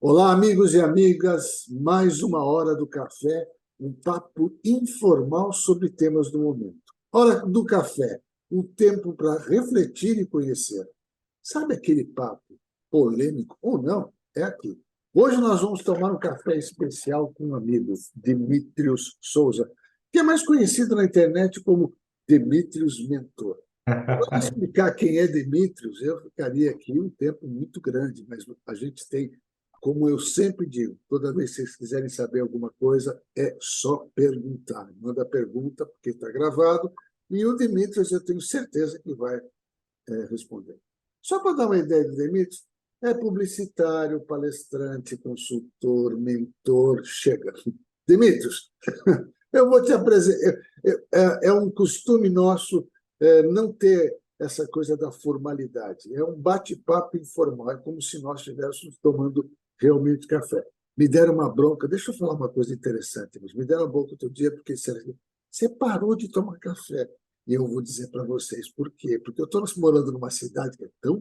Olá, amigos e amigas, mais uma hora do café, um papo informal sobre temas do momento. Hora do café, um tempo para refletir e conhecer. Sabe aquele papo polêmico ou não? É aqui. Hoje nós vamos tomar um café especial com um amigo, Demetrios Souza, que é mais conhecido na internet como Demetrios Mentor. Para explicar quem é Demetrios, eu ficaria aqui um tempo muito grande, mas a gente tem, como eu sempre digo, toda vez que vocês quiserem saber alguma coisa, é só perguntar. Manda pergunta, porque está gravado, e o Demetrios eu tenho certeza que vai responder. Só para dar uma ideia do Demetrios, é publicitário, palestrante, consultor, mentor, chega. Demetrios, eu vou te apresentar. É um costume nosso não ter essa coisa da formalidade. É um bate-papo informal, é como se nós estivéssemos tomando realmente café. Me deram uma bronca, deixa eu falar uma coisa interessante, mas me deram uma bronca outro dia porque você parou de tomar café. E eu vou dizer para vocês por quê. Porque eu estou morando numa cidade que é tão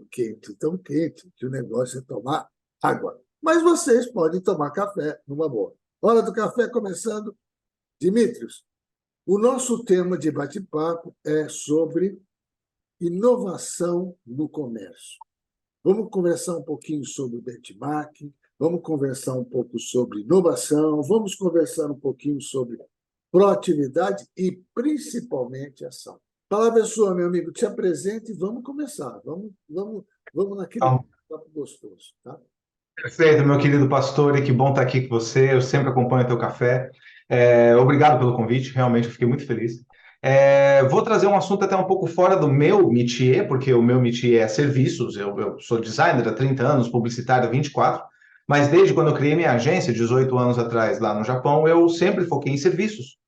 quente, que o negócio é tomar água. Mas vocês podem tomar café numa boa. Hora do café começando. Dimitrios, o nosso tema de bate-papo é sobre inovação no comércio. Vamos conversar um pouquinho sobre benchmarking, vamos conversar um pouco sobre inovação, vamos conversar um pouquinho sobre proatividade e, principalmente, ação. A palavra é sua, meu amigo. Te apresente e vamos começar. Vamos naquele Então, papo gostoso. Tá? perfeito, meu querido pastor, e que bom estar aqui com você. Eu sempre acompanho o teu café. Obrigado pelo convite, realmente eu fiquei muito feliz. Vou trazer um assunto até um pouco fora do meu métier, porque o meu métier é serviços. Eu sou designer há 30 anos, publicitário há 24, mas desde quando eu criei minha agência, 18 anos atrás, lá no Japão, eu sempre foquei em serviços.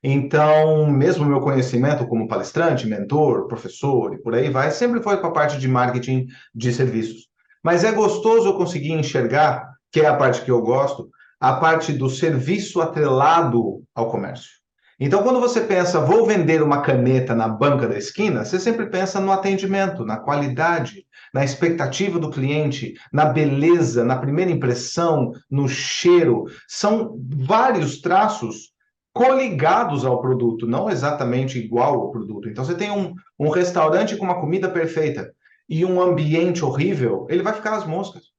Então, mesmo o meu conhecimento como palestrante, mentor, professor e por aí vai, sempre foi com a parte de marketing de serviços. Mas é gostoso eu conseguir enxergar, que é a parte que eu gosto, a parte do serviço atrelado ao comércio. Então, quando você pensa, vou vender uma caneta na banca da esquina, você sempre pensa no atendimento, na qualidade, na expectativa do cliente, na beleza, na primeira impressão, no cheiro. São vários traços coligados ao produto, não exatamente igual ao produto. Então, você tem um restaurante com uma comida perfeita e um ambiente horrível, ele vai ficar às moscas.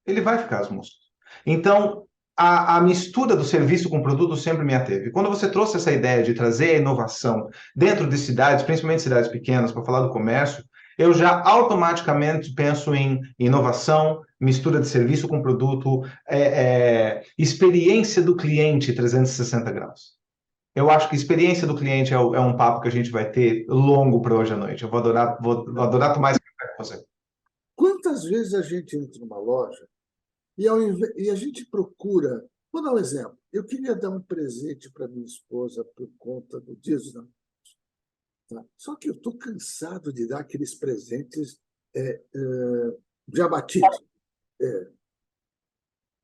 Ele vai ficar às moscas. Então, a mistura do serviço com o produto sempre me ateve. Quando você trouxe essa ideia de trazer a inovação dentro de cidades, principalmente cidades pequenas, para falar do comércio, eu já automaticamente penso em inovação, mistura de serviço com produto, experiência do cliente 360 graus. Eu acho que a experiência do cliente é um papo que a gente vai ter longo para hoje à noite. Eu vou adorar tomar esse café com você. Quantas vezes a gente entra numa loja e a gente procura. Vou dar um exemplo. Eu queria dar um presente para minha esposa por conta do Dia dos Namorados. Tá? Só que eu estou cansado de dar aqueles presentes de abatido.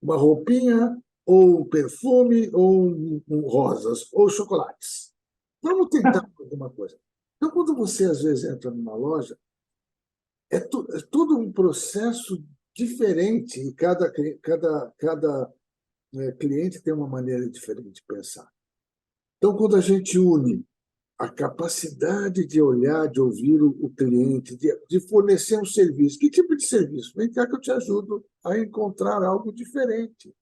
Uma roupinha, ou um perfume, ou rosas, ou chocolates. Vamos tentar alguma coisa. Então, quando você, às vezes, entra numa loja, é todo um processo diferente e cada cliente tem uma maneira diferente de pensar. Então, quando a gente une a capacidade de olhar, de ouvir o cliente, de fornecer um serviço. Que tipo de serviço? Vem cá que eu te ajudo a encontrar algo diferente.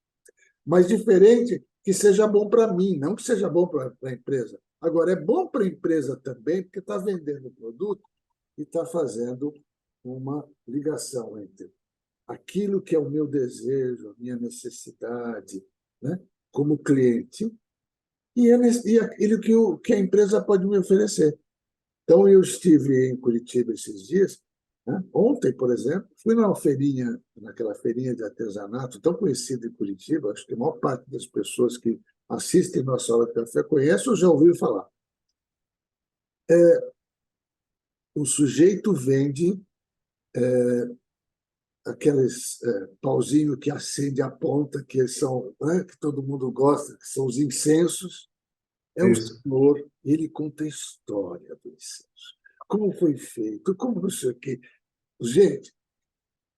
Mas diferente que seja bom para mim, não que seja bom para a empresa. Agora, é bom para a empresa também, porque está vendendo o produto e está fazendo uma ligação entre aquilo que é o meu desejo, a minha necessidade, né, como cliente, e aquilo que a empresa pode me oferecer. Então, eu estive em Curitiba esses dias. Né? Ontem, por exemplo, fui numa feirinha, naquela feirinha de artesanato tão conhecida em Curitiba, acho que a maior parte das pessoas que assistem nossa aula de café conhece ou já ouviram falar. O sujeito vende aqueles pauzinho que acende a ponta, que são, né, que todo mundo gosta, que são os incensos. É um Isso. senhor, ele conta a história do incenso. Como foi feito, como não sei o quê. Gente,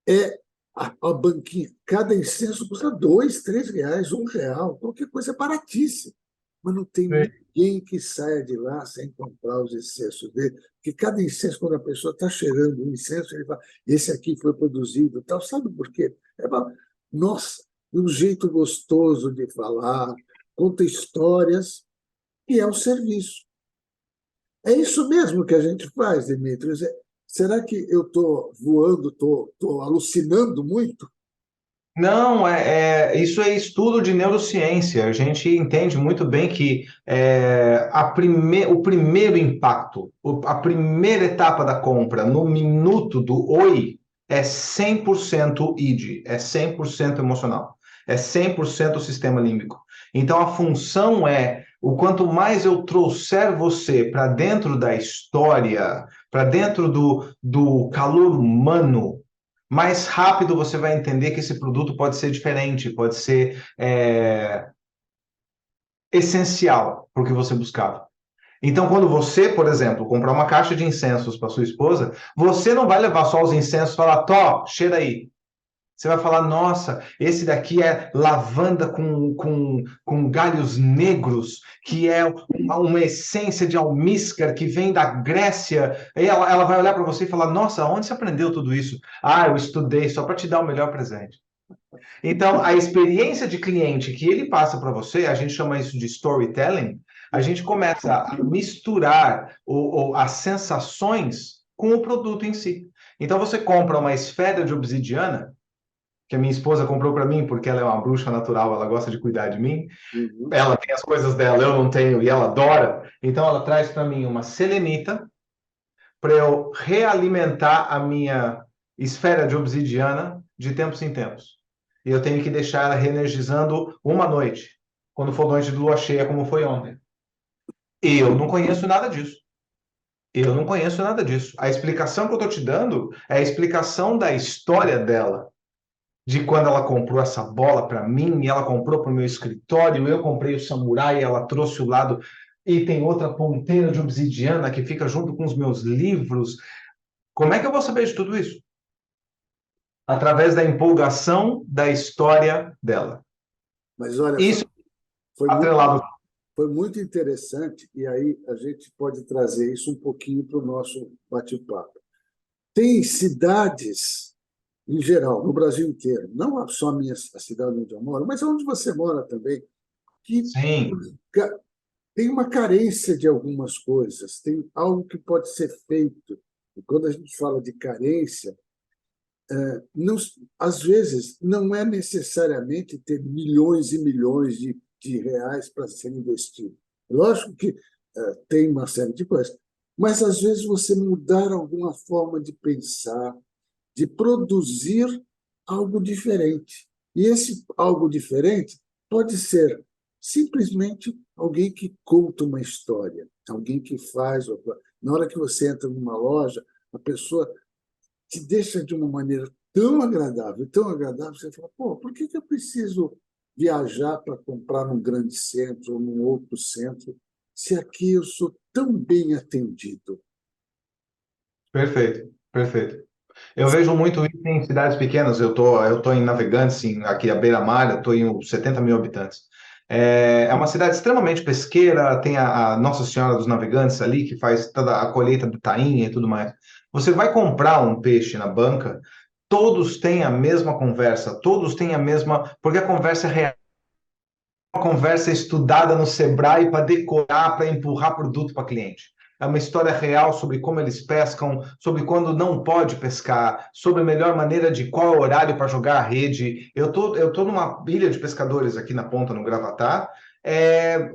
é A banquinha, cada incenso custa R$ 2, R$ 3, R$ 1, qualquer coisa é baratíssimo. Mas não tem ninguém que saia de lá sem comprar os incensos dele, porque cada incenso, quando a pessoa está cheirando um incenso, ele fala, esse aqui foi produzido, tal. Sabe por quê? Nossa, um jeito gostoso de falar, conta histórias, e é um serviço. É isso mesmo que a gente faz, Demetrios. Será que eu estou voando, estou alucinando muito? Não, isso é estudo de neurociência. A gente entende muito bem que o primeiro impacto, a primeira etapa da compra, no minuto do oi, é 100% id, é 100% emocional, é 100% sistema límbico. Então, a função é, o quanto mais eu trouxer você para dentro da história, para dentro do calor humano, mais rápido você vai entender que esse produto pode ser diferente, pode ser essencial para o que você buscava. Então, quando você, por exemplo, comprar uma caixa de incensos para sua esposa, você não vai levar só os incensos e falar, Tó, cheira aí. Você vai falar, nossa, esse daqui é lavanda com galhos negros, que é uma essência de almíscar que vem da Grécia. E ela vai olhar para você e falar, nossa, onde você aprendeu tudo isso? Ah, eu estudei só para te dar o melhor presente. Então, a experiência de cliente que ele passa para você, a gente chama isso de storytelling, a gente começa a misturar as sensações com o produto em si. Então, você compra uma esfera de obsidiana, que a minha esposa comprou para mim, porque ela é uma bruxa natural, ela gosta de cuidar de mim. Uhum. Ela tem as coisas dela, eu não tenho, e ela adora. Então, ela traz para mim uma selenita, para eu realimentar a minha esfera de obsidiana de tempos em tempos. E eu tenho que deixar ela reenergizando uma noite, quando for noite de lua cheia, como foi ontem. E eu não conheço nada disso. Eu não conheço nada disso. A explicação que eu estou te dando é a explicação da história dela, de quando ela comprou essa bola para mim, e ela comprou para o meu escritório, eu comprei o samurai, ela trouxe o lado, e tem outra ponteira de obsidiana que fica junto com os meus livros. Como é que eu vou saber de tudo isso? Através da empolgação da história dela. Mas olha, Isso foi muito, atrelado. foi muito interessante, e aí a gente pode trazer isso um pouquinho para o nosso bate-papo. Tem cidades, em geral, no Brasil inteiro, não só a cidade onde eu moro, mas onde você mora também, que Sim, tem uma carência de algumas coisas, tem algo que pode ser feito. E quando a gente fala de carência, não, às vezes não é necessariamente ter milhões e milhões de reais para ser investido. Lógico que tem uma série de coisas, mas às vezes você mudar alguma forma de pensar, de produzir algo diferente. E esse algo diferente pode ser simplesmente alguém que conta uma história, alguém que faz. Na hora que você entra numa loja, a pessoa te deixa de uma maneira tão agradável, você fala, pô, por que eu preciso viajar para comprar num grande centro ou num outro centro, se aqui eu sou tão bem atendido? perfeito, perfeito. Eu vejo muito isso em cidades pequenas. Eu tô em Navegantes, aqui à beira-mar, eu estou em 70 mil habitantes. É uma cidade extremamente pesqueira, tem a Nossa Senhora dos Navegantes ali, que faz toda a colheita do tainha e tudo mais. Você vai comprar um peixe na banca, todos têm a mesma conversa, todos têm a mesma. Porque a conversa é real, uma conversa estudada no Sebrae para decorar, para empurrar produto para cliente. É uma história real sobre como eles pescam, sobre quando não pode pescar, sobre a melhor maneira de qual horário para jogar a rede. Eu tô numa ilha de pescadores aqui na ponta, no Gravatá.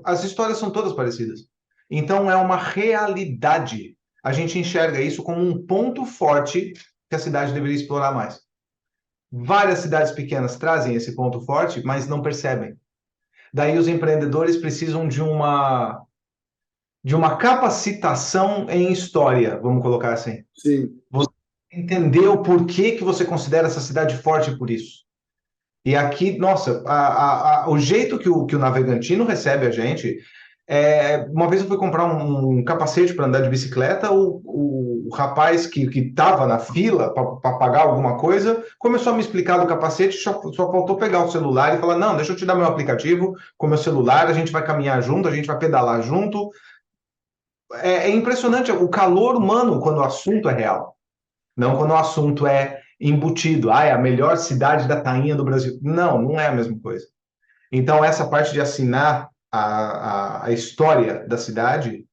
As histórias são todas parecidas. Então é uma realidade. A gente enxerga isso como um ponto forte que a cidade deveria explorar mais. Várias cidades pequenas trazem esse ponto forte, mas não percebem. Daí os empreendedores precisam de uma capacitação em história, vamos colocar assim. Sim. Você entender o porquê que você considera essa cidade forte por isso. E aqui, nossa, o jeito que o Navegantino recebe a gente, Uma vez eu fui comprar um capacete para andar de bicicleta, o rapaz que estava na fila para pagar alguma coisa começou a me explicar do capacete, só faltou pegar o celular e falar: não, deixa eu te dar meu aplicativo com meu celular, a gente vai caminhar junto, a gente vai pedalar junto. É impressionante o calor humano quando o assunto é real, não quando o assunto é embutido. Ah, é a melhor cidade da tainha do Brasil. Não, não é a mesma coisa. Então, essa parte de assinar a história da cidade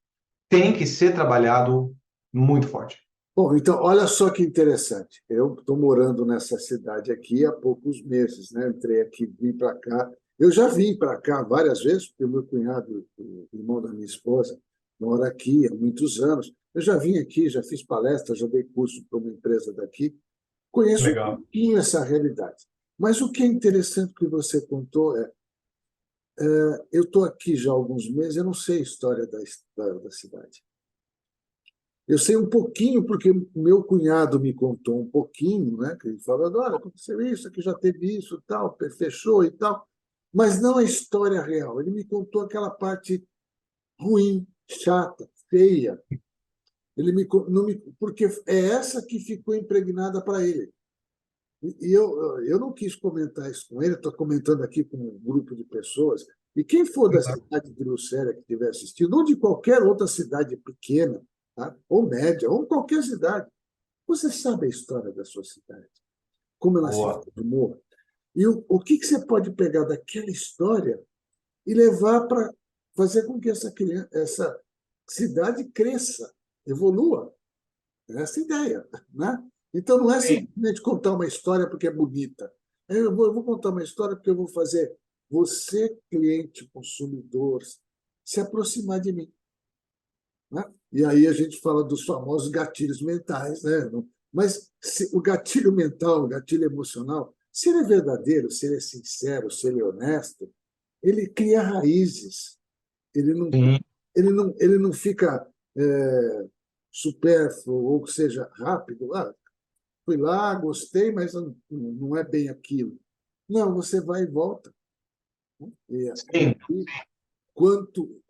tem que ser trabalhado muito forte. Bom, então, olha só que interessante. Eu estou morando nessa cidade aqui há poucos meses, né? Entrei aqui, vim para cá. Eu já vim para cá várias vezes, porque o meu cunhado, o irmão da minha esposa, mora aqui há muitos anos. Eu já vim aqui, já fiz palestra, já dei curso para uma empresa daqui. Conheço um Legal. pouquinho essa realidade. Mas o que é interessante que você contou eu estou aqui já há alguns meses, eu não sei a história da cidade. Eu sei um pouquinho, porque meu cunhado me contou um pouquinho, né? Que ele falou: olha, aconteceu isso, aqui já teve isso, tal, fechou e tal, mas não a história real. Ele me contou aquela parte ruim, chata, feia. Não me, porque é essa que ficou impregnada para ele. E eu não quis comentar isso com ele, estou comentando aqui com um grupo de pessoas. E quem for da cidade de Lucélia que estiver assistindo, ou de qualquer outra cidade pequena, tá? Ou média, ou qualquer cidade, você sabe a história da sua cidade, como ela se Boa. formou. E o que você pode pegar daquela história e levar para fazer com que essa cidade cresça, evolua. É essa a ideia, né? Então, não é Sim. simplesmente contar uma história porque é bonita. Eu vou contar uma história porque eu vou fazer você, cliente, consumidor, se aproximar de mim, né? E aí a gente fala dos famosos gatilhos mentais, né? Mas o gatilho mental, o gatilho emocional, se ele é verdadeiro, se ele é sincero, se ele é honesto, ele cria raízes. Ele não, Sim. ele não fica supérfluo ou que seja rápido. Fui lá, gostei, mas não é bem aquilo. Não, você vai e volta. E Sim. aqui, quanto,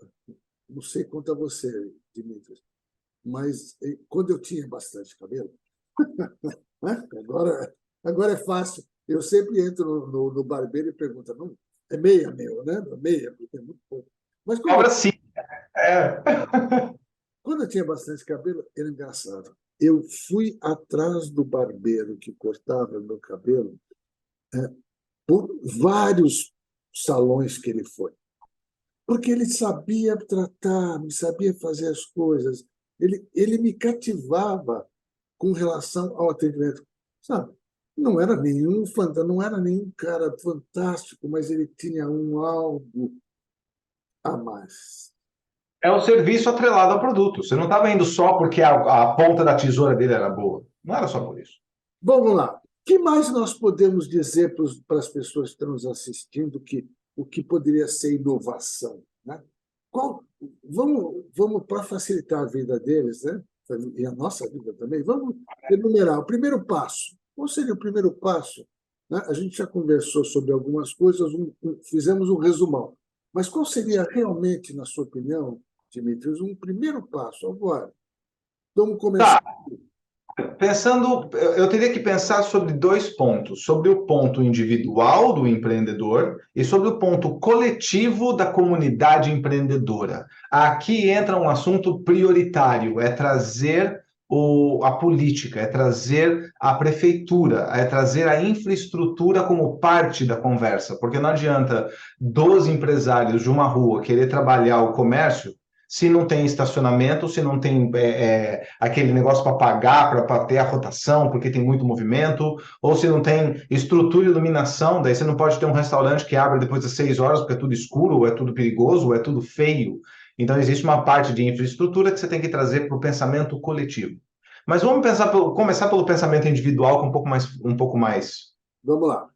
não sei quanto a você, Dimitri, mas quando eu tinha bastante cabelo, né? Agora é fácil. Eu sempre entro no barbeiro e pergunto: não, é meia meu, né? Meia, porque é muito pouco. Mas Agora sim. É. quando eu tinha bastante cabelo, era engraçado. Eu fui atrás do barbeiro que cortava meu cabelo por vários salões que ele foi, porque ele sabia tratar, sabia fazer as coisas. Ele me cativava com relação ao atendimento, sabe? Não era nenhum cara fantástico, mas ele tinha algo a mais. É o serviço atrelado ao produto. Você não estava indo só porque a ponta da tesoura dele era boa. Não era só por isso. Vamos lá. O que mais nós podemos dizer para as pessoas que estão nos assistindo que o que poderia ser inovação, né? Vamos para facilitar a vida deles, né? E a nossa vida também. Vamos enumerar o primeiro passo. Qual seria o primeiro passo? Né? A gente já conversou sobre algumas coisas, fizemos um resumão. Mas qual seria realmente, na sua opinião, Dimitrios, um primeiro passo agora? Vamos começar. Tá. Pensando, eu teria que pensar sobre dois pontos: sobre o ponto individual do empreendedor e sobre o ponto coletivo da comunidade empreendedora. Aqui entra um assunto prioritário: é trazer a política, é trazer a prefeitura, é trazer a infraestrutura como parte da conversa, porque não adianta 12 empresários de uma rua querer trabalhar o comércio se não tem estacionamento, se não tem aquele negócio para pagar, para ter a rotação, porque tem muito movimento, ou se não tem estrutura e iluminação, daí você não pode ter um restaurante que abre depois das 6 horas, porque é tudo escuro, ou é tudo perigoso, ou é tudo feio. Então, existe uma parte de infraestrutura que você tem que trazer para o pensamento coletivo. Mas vamos começar pelo pensamento individual, que é um pouco mais. Vamos lá.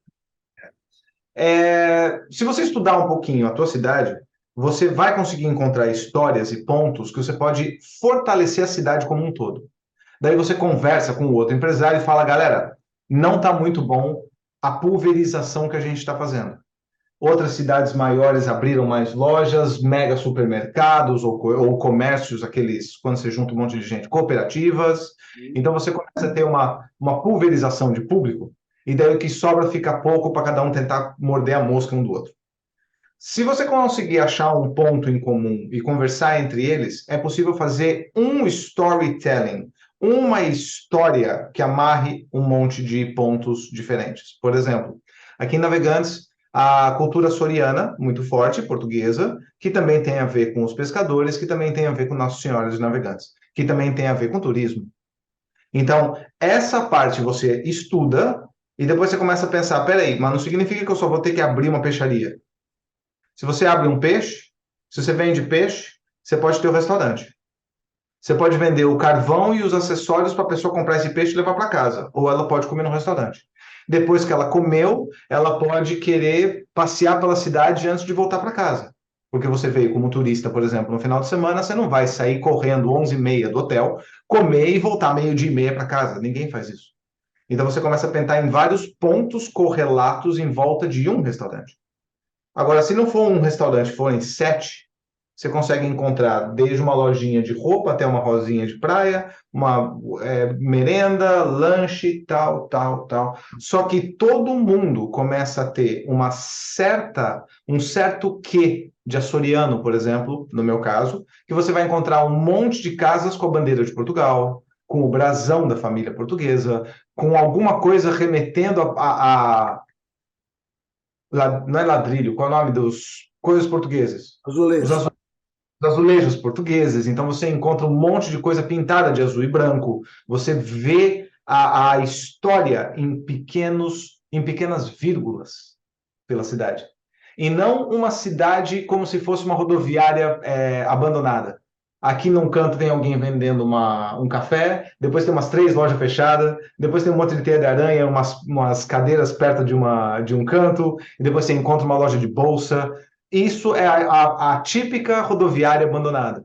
Se você estudar um pouquinho a tua cidade, você vai conseguir encontrar histórias e pontos que você pode fortalecer a cidade como um todo. Daí você conversa com o outro empresário e fala: galera, não está muito bom a pulverização que a gente está fazendo. outras cidades maiores abriram mais lojas, mega supermercados ou comércios, aqueles, quando você junta um monte de gente, cooperativas. Então você começa a ter uma pulverização de público, e daí o que sobra fica pouco para cada um tentar morder a mosca um do outro. Se você conseguir achar um ponto em comum e conversar entre eles, é possível fazer um storytelling, uma história que amarre um monte de pontos diferentes. Por exemplo, aqui em Navegantes, a cultura açoriana, muito forte, portuguesa, que também tem a ver com os pescadores, que também tem a ver com Nossa Senhora de Navegantes, que também tem a ver com turismo. Então, essa parte você estuda e depois você começa a pensar, peraí, mas não significa que eu só vou ter que abrir uma peixaria. Se você abre um peixe, se você vende peixe, você pode ter um restaurante. Você pode vender o carvão e os acessórios para a pessoa comprar esse peixe e levar para casa. Ou ela pode comer no restaurante. Depois que ela comeu, ela pode querer passear pela cidade antes de voltar para casa. Porque você veio como turista, por exemplo, no final de semana, você não vai sair correndo 11h30 do hotel, comer e voltar 12h30 para casa. Ninguém faz isso. Então você começa a pensar em vários pontos correlatos em volta de um restaurante. Agora, se não for um restaurante, forem 7, você consegue encontrar desde uma lojinha de roupa até uma rosinha de praia, uma merenda, lanche, tal, tal, tal. Só que todo mundo começa a ter um certo quê de açoriano, por exemplo, no meu caso, que você vai encontrar um monte de casas com a bandeira de Portugal, com o brasão da família portuguesa, com alguma coisa remetendo não é ladrilho, qual é o nome dos coisas portugueses? Os Azulejo. azulejos portugueses. Então você encontra um monte de coisa pintada de azul e branco. Você vê a história em pequenas vírgulas pela cidade. E não uma cidade como se fosse uma rodoviária abandonada. Aqui num canto tem alguém vendendo um café, depois tem umas 3 lojas fechadas, depois tem um monte de teia de aranha, umas cadeiras perto de um canto, e depois você encontra uma loja de bolsa. Isso é a típica rodoviária abandonada.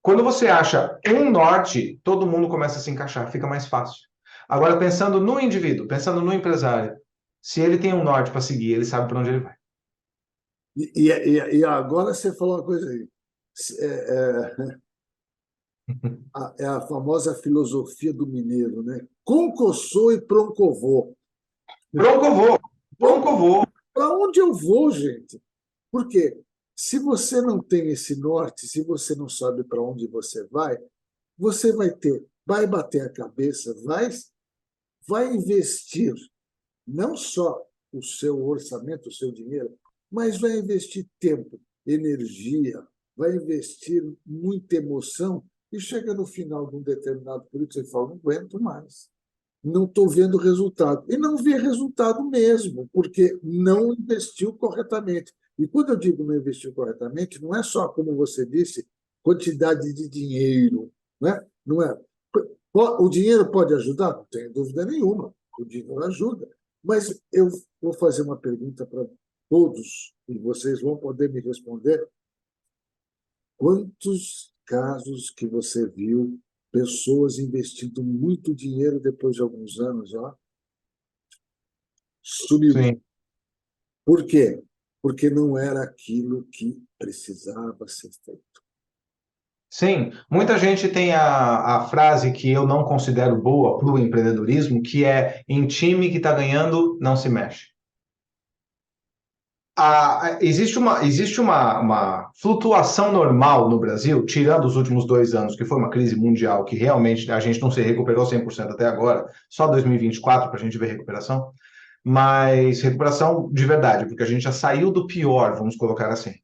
Quando você acha um norte, todo mundo começa a se encaixar, fica mais fácil. Agora, pensando no indivíduo, pensando no empresário, se ele tem um norte para seguir, ele sabe para onde ele vai. E agora você falou uma coisa aí. É a famosa filosofia do mineiro, né? Concossou e proncovô. Bronco vou, bronco vou. Para onde eu vou, gente? Porque se você não tem esse norte, se você não sabe para onde você vai bater a cabeça, vai investir não só o seu orçamento, o seu dinheiro, mas vai investir tempo, energia, vai investir muita emoção e chega no final de um determinado período você fala, não aguento mais, não estou vendo resultado. E não vê resultado mesmo, porque não investiu corretamente. E quando eu digo não investiu corretamente, não é só, como você disse, quantidade de dinheiro. Né? Não é. O dinheiro pode ajudar? Não tenho dúvida nenhuma. O dinheiro ajuda. Mas eu vou fazer uma pergunta para todos, e vocês vão poder me responder. Quantos casos que você viu pessoas investindo muito dinheiro depois de alguns anos, ó, sumiu? Sim. Por quê? Porque não era aquilo que precisava ser feito. Sim, muita gente tem a frase que eu não considero boa para o empreendedorismo, que é em time que está ganhando, não se mexe. Existe uma flutuação normal no Brasil, tirando os últimos 2 anos, que foi uma crise mundial, que realmente a gente não se recuperou 100% até agora, só 2024 para a gente ver recuperação, mas recuperação de verdade, porque a gente já saiu do pior, vamos colocar assim.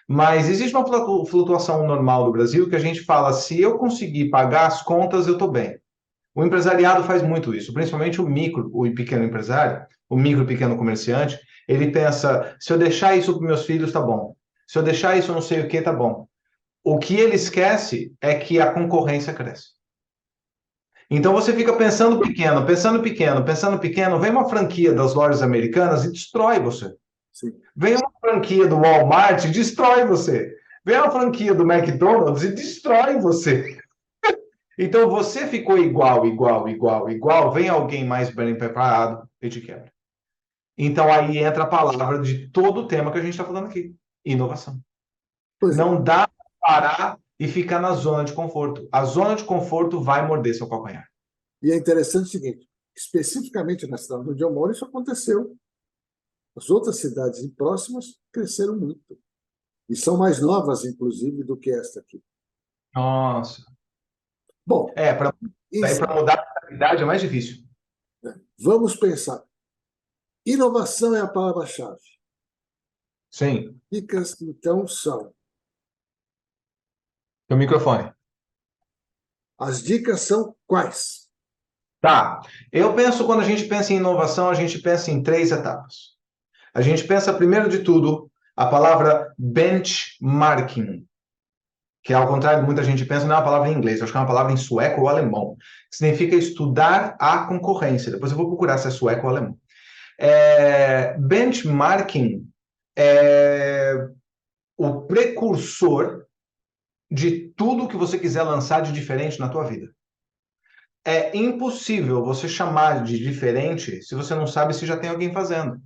Mas existe uma flutuação normal do Brasil que a gente fala, se eu conseguir pagar as contas, eu estou bem. O empresariado faz muito isso, principalmente o pequeno empresário, o micro e pequeno comerciante. Ele pensa, se eu deixar isso para meus filhos, tá bom. Se eu deixar isso não sei o que, tá bom. O que ele esquece é que a concorrência cresce. Então você fica pensando pequeno, pensando pequeno, pensando pequeno, vem uma franquia das lojas americanas e destrói você. Sim. Vem uma franquia do Walmart e destrói você. Vem uma franquia do McDonald's e destrói você. Então você ficou igual, igual, igual, igual, vem alguém mais bem preparado e te quebra. Então aí entra a palavra de todo o tema que a gente está falando aqui: inovação. Pois é. Não dá para parar e ficar na zona de conforto. A zona de conforto vai morder seu calcanhar. E é interessante o seguinte, especificamente na cidade onde eu moro, isso aconteceu. As outras cidades próximas cresceram muito. E são mais novas, inclusive, do que esta aqui. Nossa. Bom, Para isso, mudar a realidade é mais difícil. vamos pensar. Inovação é a palavra-chave. Sim. Dicas, então, são. O microfone. As dicas são quais? Tá. Eu penso, quando a gente pensa em inovação, a gente pensa em 3 etapas. A gente pensa, primeiro de tudo, a palavra benchmarking, que ao contrário, muita gente pensa, não é uma palavra em inglês, acho que é uma palavra em sueco ou alemão, que significa estudar a concorrência. Depois eu vou procurar se é sueco ou alemão. Benchmarking é o precursor de tudo que você quiser lançar de diferente na tua vida. É impossível você chamar de diferente se você não sabe se já tem alguém fazendo.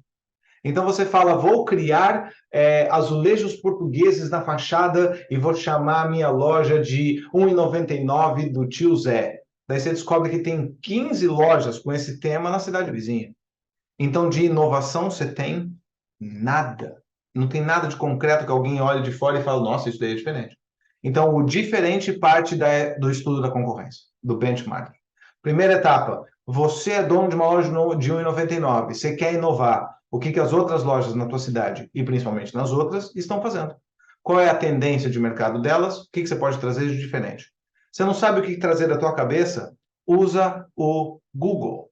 Então você fala, vou criar azulejos portugueses na fachada e vou chamar a minha loja de 1,99 do tio Zé. Daí você descobre que tem 15 lojas com esse tema na cidade vizinha. Então de inovação você tem nada. Não tem nada de concreto que alguém olhe de fora e fale, nossa, isso daí é diferente. Então o diferente parte do estudo da concorrência, do benchmark. Primeira etapa, você é dono de uma loja de 1,99, você quer inovar. O que as outras lojas na tua cidade, e principalmente nas outras, estão fazendo? Qual é a tendência de mercado delas? O que você pode trazer de diferente? Você não sabe o que trazer da tua cabeça? Usa o Google.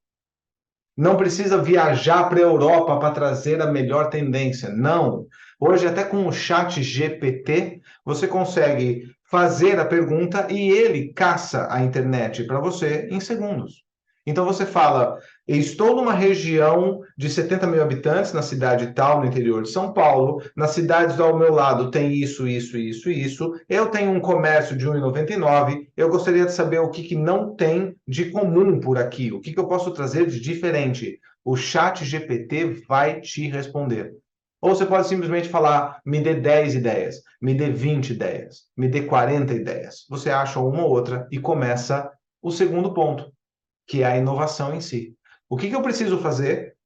Não precisa viajar para a Europa para trazer a melhor tendência. Não. Hoje, até com o chat GPT, você consegue fazer a pergunta e ele caça a internet para você em segundos. Então você fala, estou numa região de 70 mil habitantes, na cidade tal, no interior de São Paulo, nas cidades ao meu lado tem isso, isso, isso, isso, eu tenho um comércio de 1,99, eu gostaria de saber o que não tem de comum por aqui, o que eu posso trazer de diferente. O chat GPT vai te responder. Ou você pode simplesmente falar, me dê 10 ideias, me dê 20 ideias, me dê 40 ideias. Você acha uma ou outra e começa o segundo ponto, que é a inovação em si. O que eu preciso fazer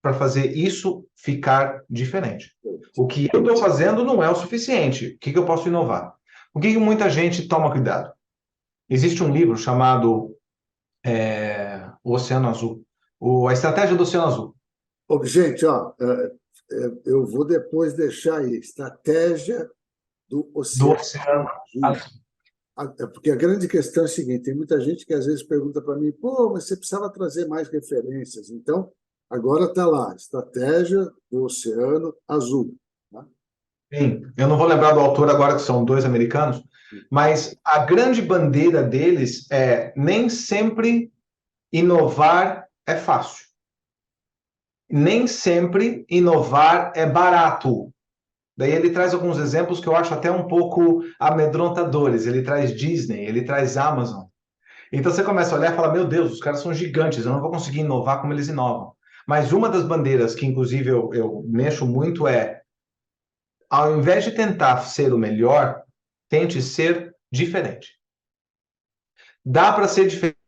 para fazer isso ficar diferente? O que eu estou fazendo não é o suficiente. O que eu posso inovar? O que muita gente toma cuidado? Existe um livro chamado O Oceano Azul, A Estratégia do Oceano Azul. Gente, eu vou depois deixar aí, estratégia do Do Oceano Oceano Azul. Azul. Porque a grande questão é a seguinte, tem muita gente que às vezes pergunta para mim, pô, mas você precisava trazer mais referências. Então, agora está lá, estratégia do Oceano Azul. Tá? Sim, eu não vou lembrar do autor agora, que são 2 americanos, mas a grande bandeira deles é nem sempre inovar é fácil. Nem sempre inovar é barato. Daí ele traz alguns exemplos que eu acho até um pouco amedrontadores. Ele traz Disney, ele traz Amazon. Então você começa a olhar e fala, meu Deus, os caras são gigantes, eu não vou conseguir inovar como eles inovam. Mas uma das bandeiras que, inclusive, eu mexo muito é, ao invés de tentar ser o melhor, tente ser diferente. Dá para ser diferente.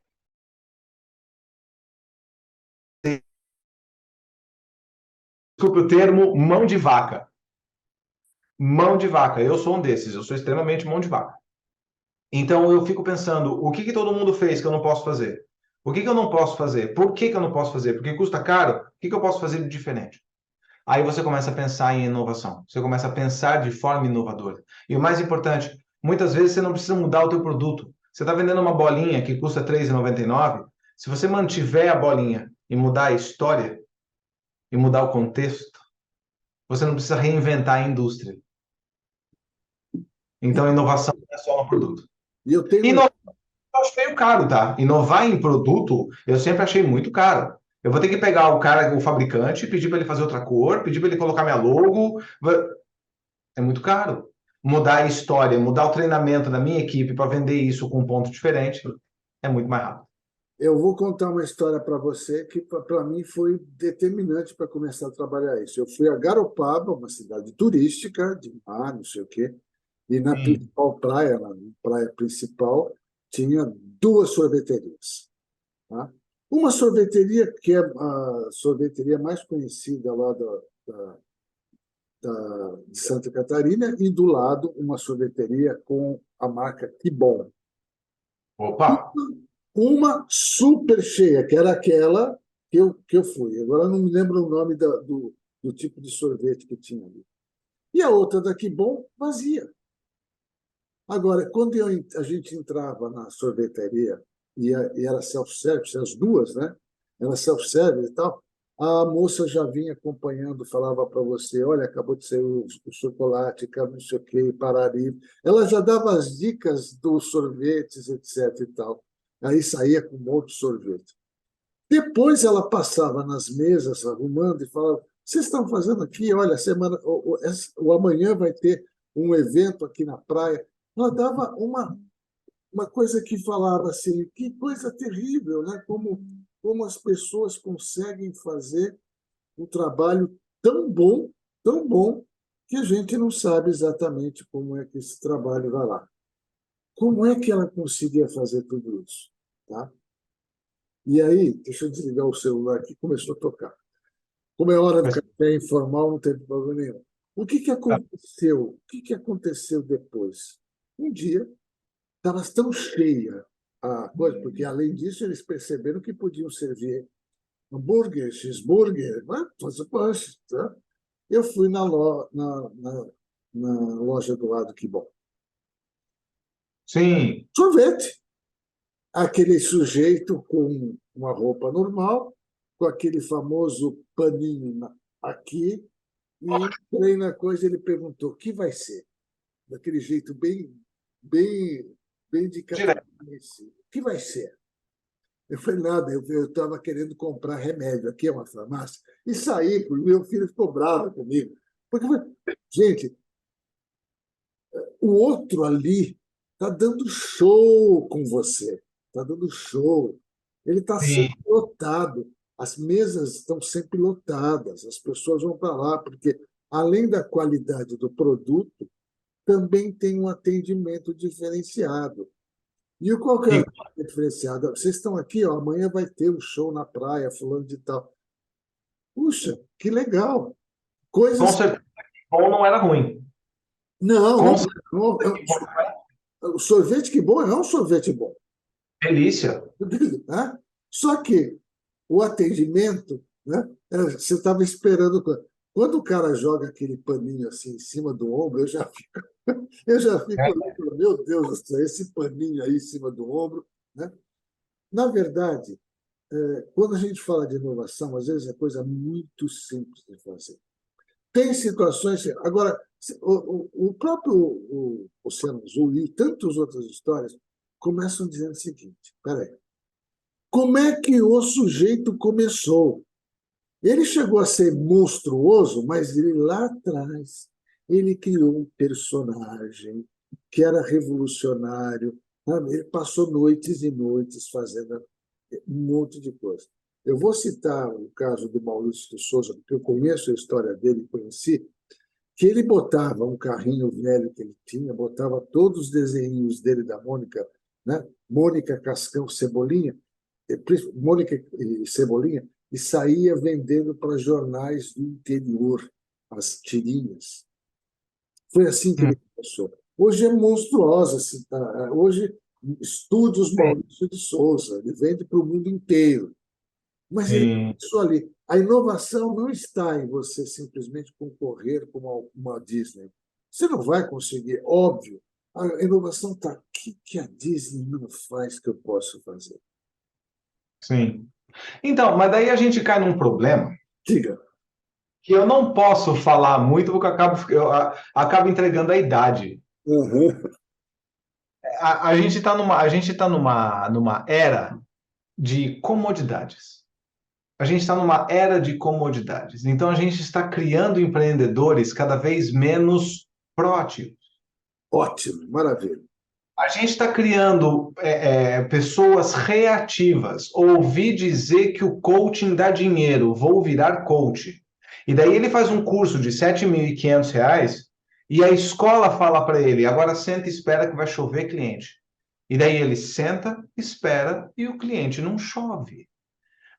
Desculpe o termo, mão de vaca. Mão de vaca. Eu sou um desses, eu sou extremamente mão de vaca. Então eu fico pensando, o que todo mundo fez que eu não posso fazer? O que eu não posso fazer? Por que eu não posso fazer? Porque custa caro? O que eu posso fazer de diferente? Aí você começa a pensar em inovação. Você começa a pensar de forma inovadora. E o mais importante, muitas vezes você não precisa mudar o teu produto. Você está vendendo uma bolinha que custa R$ 3,99. Se você mantiver a bolinha e mudar a história e mudar o contexto, você não precisa reinventar a indústria. Então, inovação não é só no produto. E eu tenho Inovar eu acho meio caro, tá? Inovar em produto, eu sempre achei muito caro. Eu vou ter que pegar o cara, o fabricante, pedir para ele fazer outra cor, pedir para ele colocar minha logo. É muito caro. Mudar a história, mudar o treinamento da minha equipe para vender isso com um ponto diferente, é muito mais rápido. Eu vou contar uma história para você que, para mim, foi determinante para começar a trabalhar isso. Eu fui a Garopaba, uma cidade turística, de mar, não sei o quê, e na Sim. principal praia, na praia principal, tinha duas sorveterias. Tá? Uma sorveteria, que é a sorveteria mais conhecida lá da, de Santa Catarina, e do lado uma sorveteria com a marca Que Bom. Opa! Uma super cheia, que era aquela que eu fui. Agora eu não me lembro o nome do tipo de sorvete que tinha ali. E a outra da Que Bom, vazia. Agora, quando a gente entrava na sorveteria, e era self-service, as duas, né? Era self-service e tal, a moça já vinha acompanhando, falava para você, olha, acabou de sair o chocolate, acabou não sei o quê, parari. Ela já dava as dicas dos sorvetes, etc. e tal. Aí saía com um monte de sorvete. Depois ela passava nas mesas, arrumando, e falava: vocês estão fazendo aqui? Olha, o amanhã vai ter um evento aqui na praia. Ela dava uma coisa que falava assim: que coisa terrível, né? Como as pessoas conseguem fazer um trabalho tão bom, que a gente não sabe exatamente como é que esse trabalho vai lá. Como é que ela conseguia fazer tudo isso? Tá? E aí, deixa eu desligar o celular aqui, começou a tocar. Como é hora do Mas, café informal, não tem problema nenhum. O que que aconteceu? O que que aconteceu depois? Um dia, estava tão cheia a coisa, porque além disso eles perceberam que podiam servir hambúrguer, cheeseburger, né? Fazer punch, tá? Eu fui na loja do lado, que bom. sim, Sorvete. Aquele sujeito com uma roupa normal, com aquele famoso paninho aqui, e entrei na coisa, ele perguntou: o que vai ser? Daquele jeito bem, bem de direto. catarinense. O que vai ser? Eu falei: nada, eu estava querendo comprar remédio, aqui é uma farmácia, e saí, porque meu filho ficou bravo comigo. Porque, gente, o outro ali está dando show com você, está dando show. Ele está Sim, sempre lotado, as mesas estão sempre lotadas, as pessoas vão para lá, porque além da qualidade do produto, também tem um atendimento diferenciado. E o qual que é sim. o diferenciado? Vocês estão aqui, ó, amanhã vai ter um show na praia, fulano de tal. Puxa, que legal! Com Coisas. certeza, bom não era ruim. Não, não, Com certeza, não, o sorvete que bom é um sorvete bom. delícia. Né? Só que o atendimento, né? Você estava esperando. Quando o cara joga aquele paninho assim em cima do ombro, eu já fico olhando, meu Deus do céu, esse paninho aí em cima do ombro. Né? Na verdade, quando a gente fala de inovação, às vezes é coisa muito simples de fazer. Tem situações. Agora, o próprio Oceano Azul e tantas outras histórias começam dizendo o seguinte: peraí, como é que o sujeito começou? Ele chegou a ser monstruoso, mas ele lá atrás ele criou um personagem que era revolucionário. Sabe? Ele passou noites e noites fazendo um monte de coisa. Eu vou citar o caso do Maurício de Souza, porque eu conheço a história dele, conheci, que ele botava um carrinho velho que ele tinha, botava todos os desenhos dele da Mônica, né? Mônica Cascão Cebolinha, Mônica e Cebolinha, e saía vendendo para jornais do interior as tirinhas. Foi assim que Hum, ele começou. Hoje é monstruosa. Hoje, estúdios sim, Maurício de Souza, ele vende para o mundo inteiro. Mas ele sim. começou ali. A inovação não está em você simplesmente concorrer com uma Disney. Você não vai conseguir, óbvio. A inovação está. O que a Disney não faz que eu posso fazer? Sim. Então, mas daí a gente cai num problema Diga. que eu não posso falar muito porque eu acabo entregando a idade. Uhum. A gente está numa era de comodidades. A gente está numa era de comodidades. Então a gente está criando empreendedores cada vez menos proativos. Ótimo, maravilha. A gente está criando pessoas reativas. Ouvi dizer que o coaching dá dinheiro, vou virar coach. E daí ele faz um curso de R$ 7.500 e a escola fala para ele, agora senta e espera que vai chover cliente. E daí ele senta, espera e o cliente não chove.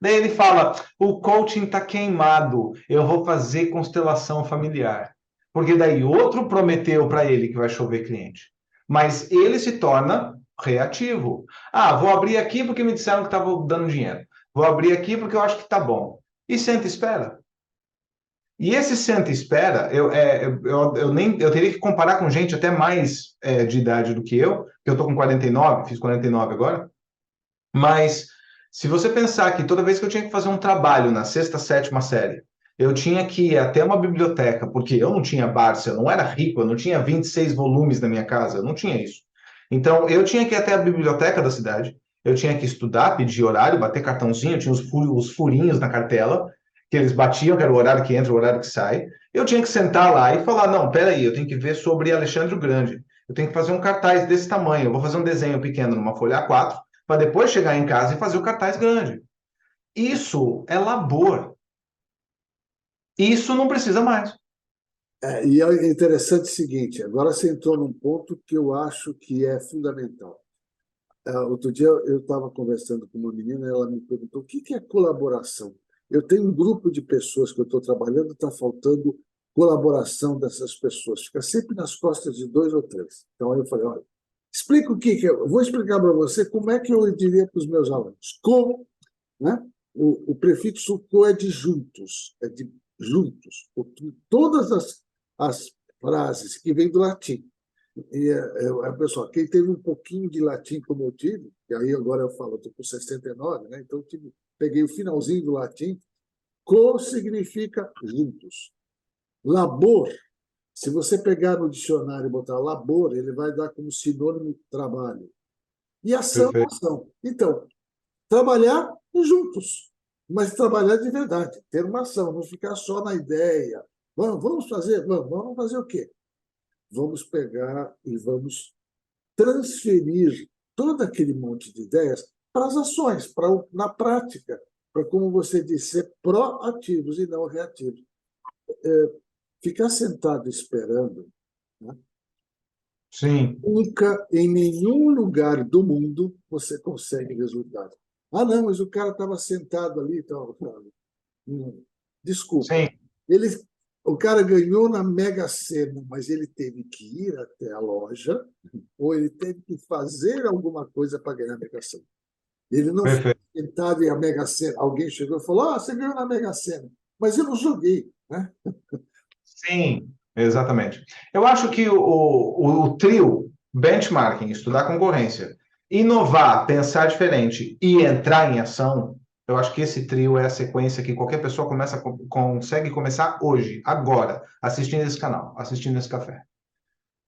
Daí ele fala, o coaching está queimado, eu vou fazer constelação familiar. Porque daí outro prometeu para ele que vai chover cliente. Mas ele se torna reativo. Ah, vou abrir aqui porque me disseram que estava dando dinheiro. Vou abrir aqui porque eu acho que está bom. E senta e espera. E esse senta e espera, eu teria que comparar com gente até mais de idade do que eu, que eu estou com 49, fiz 49 agora, mas se você pensar que toda vez que eu tinha que fazer um trabalho na sexta, sétima série, eu tinha que ir até uma biblioteca, porque eu não tinha Barça, eu não era rico, eu não tinha 26 volumes na minha casa, eu não tinha isso. Então, eu tinha que ir até a biblioteca da cidade, eu tinha que estudar, pedir horário, bater cartãozinho, tinha os furinhos na cartela, que eles batiam, que era o horário que entra, o horário que sai. Eu tinha que sentar lá e falar, não, peraí, eu tenho que ver sobre Alexandre o Grande, eu tenho que fazer um cartaz desse tamanho, eu vou fazer um desenho pequeno numa folha A4, para depois chegar em casa e fazer o cartaz grande. Isso é labor. Isso não precisa mais. E é interessante o seguinte, agora você entrou num ponto que eu acho que é fundamental. Outro dia eu estava conversando com uma menina e ela me perguntou o que é colaboração. Eu tenho um grupo de pessoas que eu estou trabalhando, está faltando colaboração dessas pessoas. Fica sempre nas costas de dois ou três. Então aí eu falei, olha, explica o que é. Eu vou explicar para você como é que eu diria para os meus alunos. Como, né? O prefixo co é de juntos, é de juntos. Todas as frases que vêm do latim. E pessoal, quem teve um pouquinho de latim como eu tive, e aí agora eu falo, estou com 69, né? Então peguei o finalzinho do latim, co significa juntos. Labor, se você pegar no dicionário e botar labor, ele vai dar como sinônimo trabalho. E ação, Perfeito. ação. Então, trabalhar juntos, mas trabalhar de verdade, ter uma ação, não ficar só na ideia. Vamos fazer? Vamos fazer o quê? Vamos pegar e vamos transferir todo aquele monte de ideias para as ações, na prática, para, como você disse, ser proativos e não reativos. Ficar sentado esperando, né? Sim, Nunca, em nenhum lugar do mundo, você consegue resultado. Ah, não, mas o cara estava sentado ali. Então, desculpa. sim, Ele, o cara ganhou na Mega Sena, mas ele teve que ir até a loja ou ele teve que fazer alguma coisa para ganhar a Mega Sena. Ele não ficou perfeito. sentado e a Mega Sena. Alguém chegou e falou: você ganhou na Mega Sena. Mas eu não joguei. Né? Sim, exatamente. Eu acho que o trio benchmarking, estudar concorrência, inovar, pensar diferente e entrar em ação, eu acho que esse trio é a sequência que qualquer pessoa consegue começar hoje, agora, assistindo esse canal, assistindo esse café.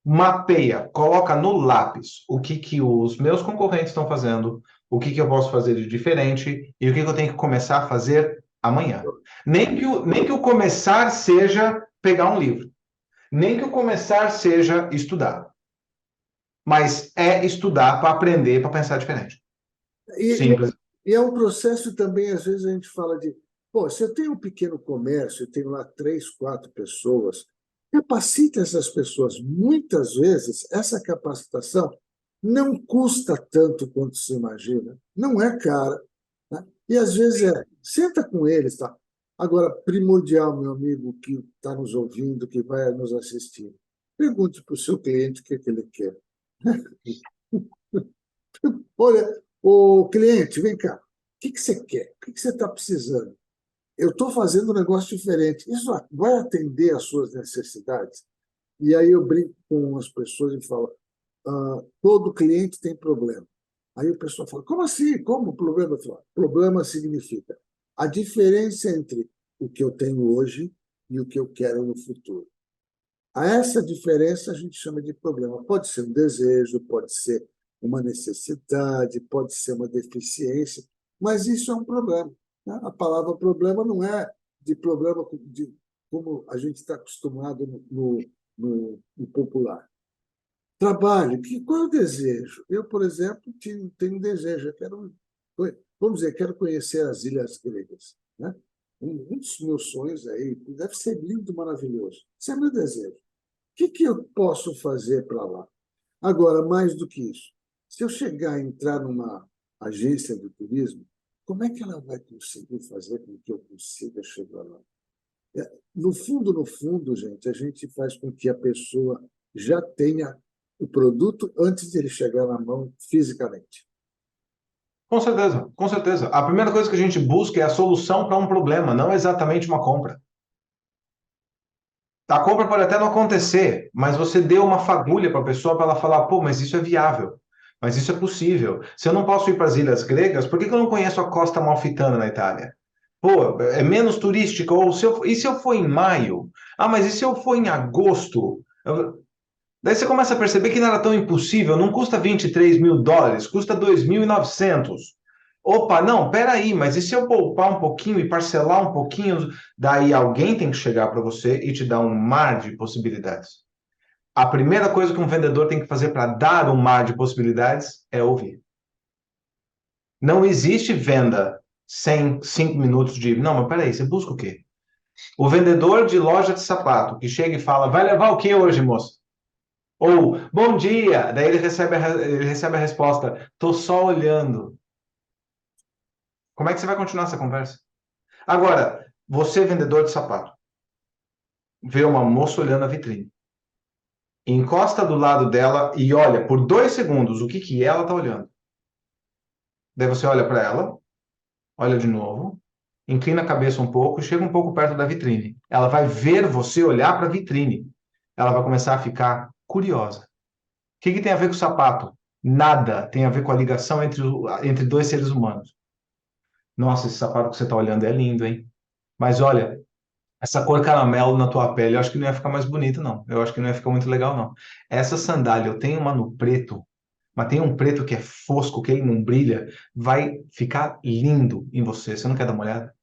Mapeia, coloca no lápis o que os meus concorrentes estão fazendo, o que eu posso fazer de diferente e o que eu tenho que começar a fazer amanhã. Nem que o começar seja pegar um livro, nem que o começar seja estudar, mas é estudar para aprender, para pensar diferente. E, Simples. e é um processo também, às vezes a gente fala de, pô, se eu tenho um pequeno comércio, eu tenho lá três, quatro pessoas, capacite essas pessoas. Muitas vezes, essa capacitação não custa tanto quanto se imagina, não é cara, né? E às vezes senta com eles, tá? Agora, primordial, meu amigo que está nos ouvindo, que vai nos assistir, pergunte para o seu cliente o que, é que ele quer. Olha, o cliente, vem cá, o que, que você quer? O que, que você está precisando? Eu estou fazendo um negócio diferente. Isso vai atender às suas necessidades? E aí eu brinco com as pessoas e falo, todo cliente tem problema. Aí o pessoal fala, como assim? Como problema? Eu falo, problema significa a diferença entre o que eu tenho hoje e o que eu quero no futuro. A essa diferença a gente chama de problema. Pode ser um desejo, pode ser uma necessidade, pode ser uma deficiência, mas isso é um problema. Né? A palavra problema não é de problema como a gente está acostumado no popular. Trabalho. Qual é o desejo? Eu, por exemplo, tenho um desejo. Vamos dizer, quero conhecer as ilhas gregas, né? Um dos meus sonhos aí, deve ser lindo, maravilhoso. Esse é meu desejo. O que eu posso fazer para lá? Agora, mais do que isso, se eu chegar a entrar numa agência de turismo, como é que ela vai conseguir fazer com que eu consiga chegar lá? No fundo, gente, a gente faz com que a pessoa já tenha o produto antes de ele chegar na mão fisicamente. Com certeza, com certeza. A primeira coisa que a gente busca é a solução para um problema, não exatamente uma compra. A compra pode até não acontecer, mas você deu uma fagulha para a pessoa para ela falar, pô, mas isso é viável, mas isso é possível. Se eu não posso ir para as Ilhas Gregas, por que que eu não conheço a Costa Amalfitana na Itália? Pô, é menos turística, ou e se eu for em maio? Ah, mas e se eu for em agosto? Daí você começa a perceber que não era tão impossível, não custa US$ 23.000, custa 2.900. Opa, não, peraí, mas e se eu poupar um pouquinho e parcelar um pouquinho? Daí alguém tem que chegar para você e te dar um mar de possibilidades. A primeira coisa que um vendedor tem que fazer para dar um mar de possibilidades é ouvir. Não existe venda sem 5 minutos de. Não, mas peraí, você busca o quê? O vendedor de loja de sapato que chega e fala: vai levar o que hoje, moço? Ou, bom dia, daí ele recebe a resposta, tô só olhando. Como é que você vai continuar essa conversa? Agora, você, vendedor de sapato, vê uma moça olhando a vitrine, encosta do lado dela e olha por 2 segundos o que que ela está olhando. Daí você olha para ela, olha de novo, inclina a cabeça um pouco e chega um pouco perto da vitrine. Ela vai ver você olhar para a vitrine. Ela vai começar a ficar curiosa. O que que tem a ver com o sapato? Nada tem a ver com a ligação entre dois seres humanos. Nossa, esse sapato que você está olhando é lindo, hein? Mas olha, essa cor caramelo na tua pele, eu acho que não ia ficar mais bonito, não. Eu acho que não ia ficar muito legal, não. Essa sandália, eu tenho uma no preto, mas tem um preto que é fosco, que ele não brilha, vai ficar lindo em você. Você não quer dar uma olhada?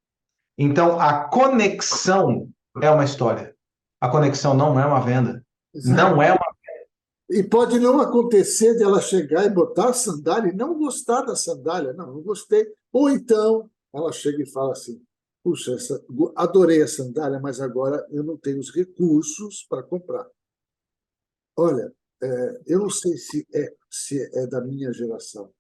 Então, a conexão é uma história. A conexão não é uma venda. Exato. Não é uma. E pode não acontecer de ela chegar e botar a sandália e não gostar da sandália. Não, não gostei. Ou então ela chega e fala assim: puxa, adorei a sandália, mas agora eu não tenho os recursos para comprar. Olha, eu não sei se é da minha geração.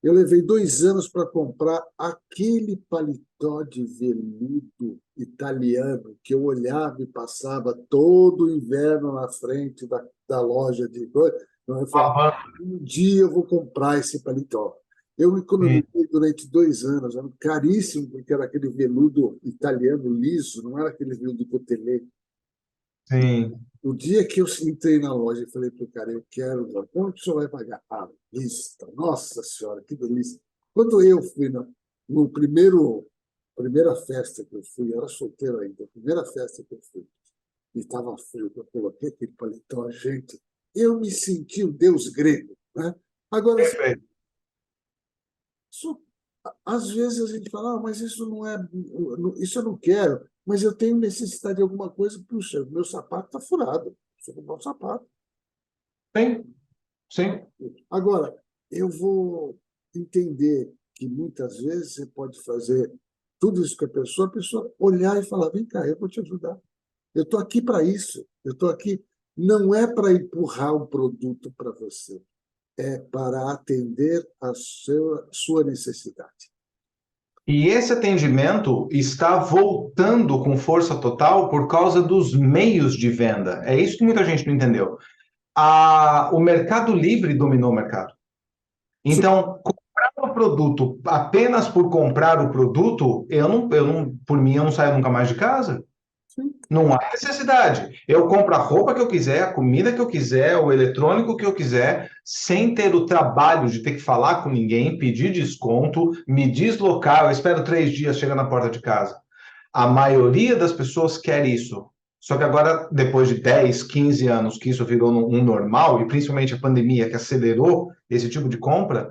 Eu levei 2 anos para comprar aquele paletó de veludo italiano que eu olhava e passava todo o inverno na frente da loja de coisa. Então, eu falava, um dia eu vou comprar esse paletó. Eu Sim, economizei durante 2 anos, era caríssimo, porque era aquele veludo italiano liso, não era aquele veludo cotelê. sim. O dia que eu entrei na loja e falei para o cara, eu quero, quanto o senhor vai pagar? Ah, vista, nossa senhora, que delícia. Quando eu fui no primeira festa que eu fui, eu era solteiro ainda, a primeira festa que eu fui, e estava frio, eu coloquei aquele paletó, gente, eu me senti o deus grego, né? Agora, Perfeito. isso, às vezes a gente fala, mas isso não é, isso eu não quero, mas eu tenho necessidade de alguma coisa, puxa, meu sapato está furado, preciso comprar um sapato. Sim, sim. Agora, eu vou entender que muitas vezes você pode fazer tudo isso com a pessoa olhar e falar: vem cá, eu vou te ajudar. Eu estou aqui para isso. Eu estou aqui. Não é para empurrar um produto para você, é para atender a sua necessidade. E esse atendimento está voltando com força total por causa dos meios de venda. É isso que muita gente não entendeu. O Mercado Livre dominou o mercado. Então, comprar o produto apenas por comprar o produto, por mim, eu não saio nunca mais de casa. Sim, Não há necessidade. Eu compro a roupa que eu quiser, a comida que eu quiser, o eletrônico que eu quiser, sem ter o trabalho de ter que falar com ninguém, pedir desconto, me deslocar. Eu espero 3 dias, chega na porta de casa. A maioria das pessoas quer isso. Só que agora, depois de 10, 15 anos que isso virou um normal, e principalmente a pandemia que acelerou esse tipo de compra,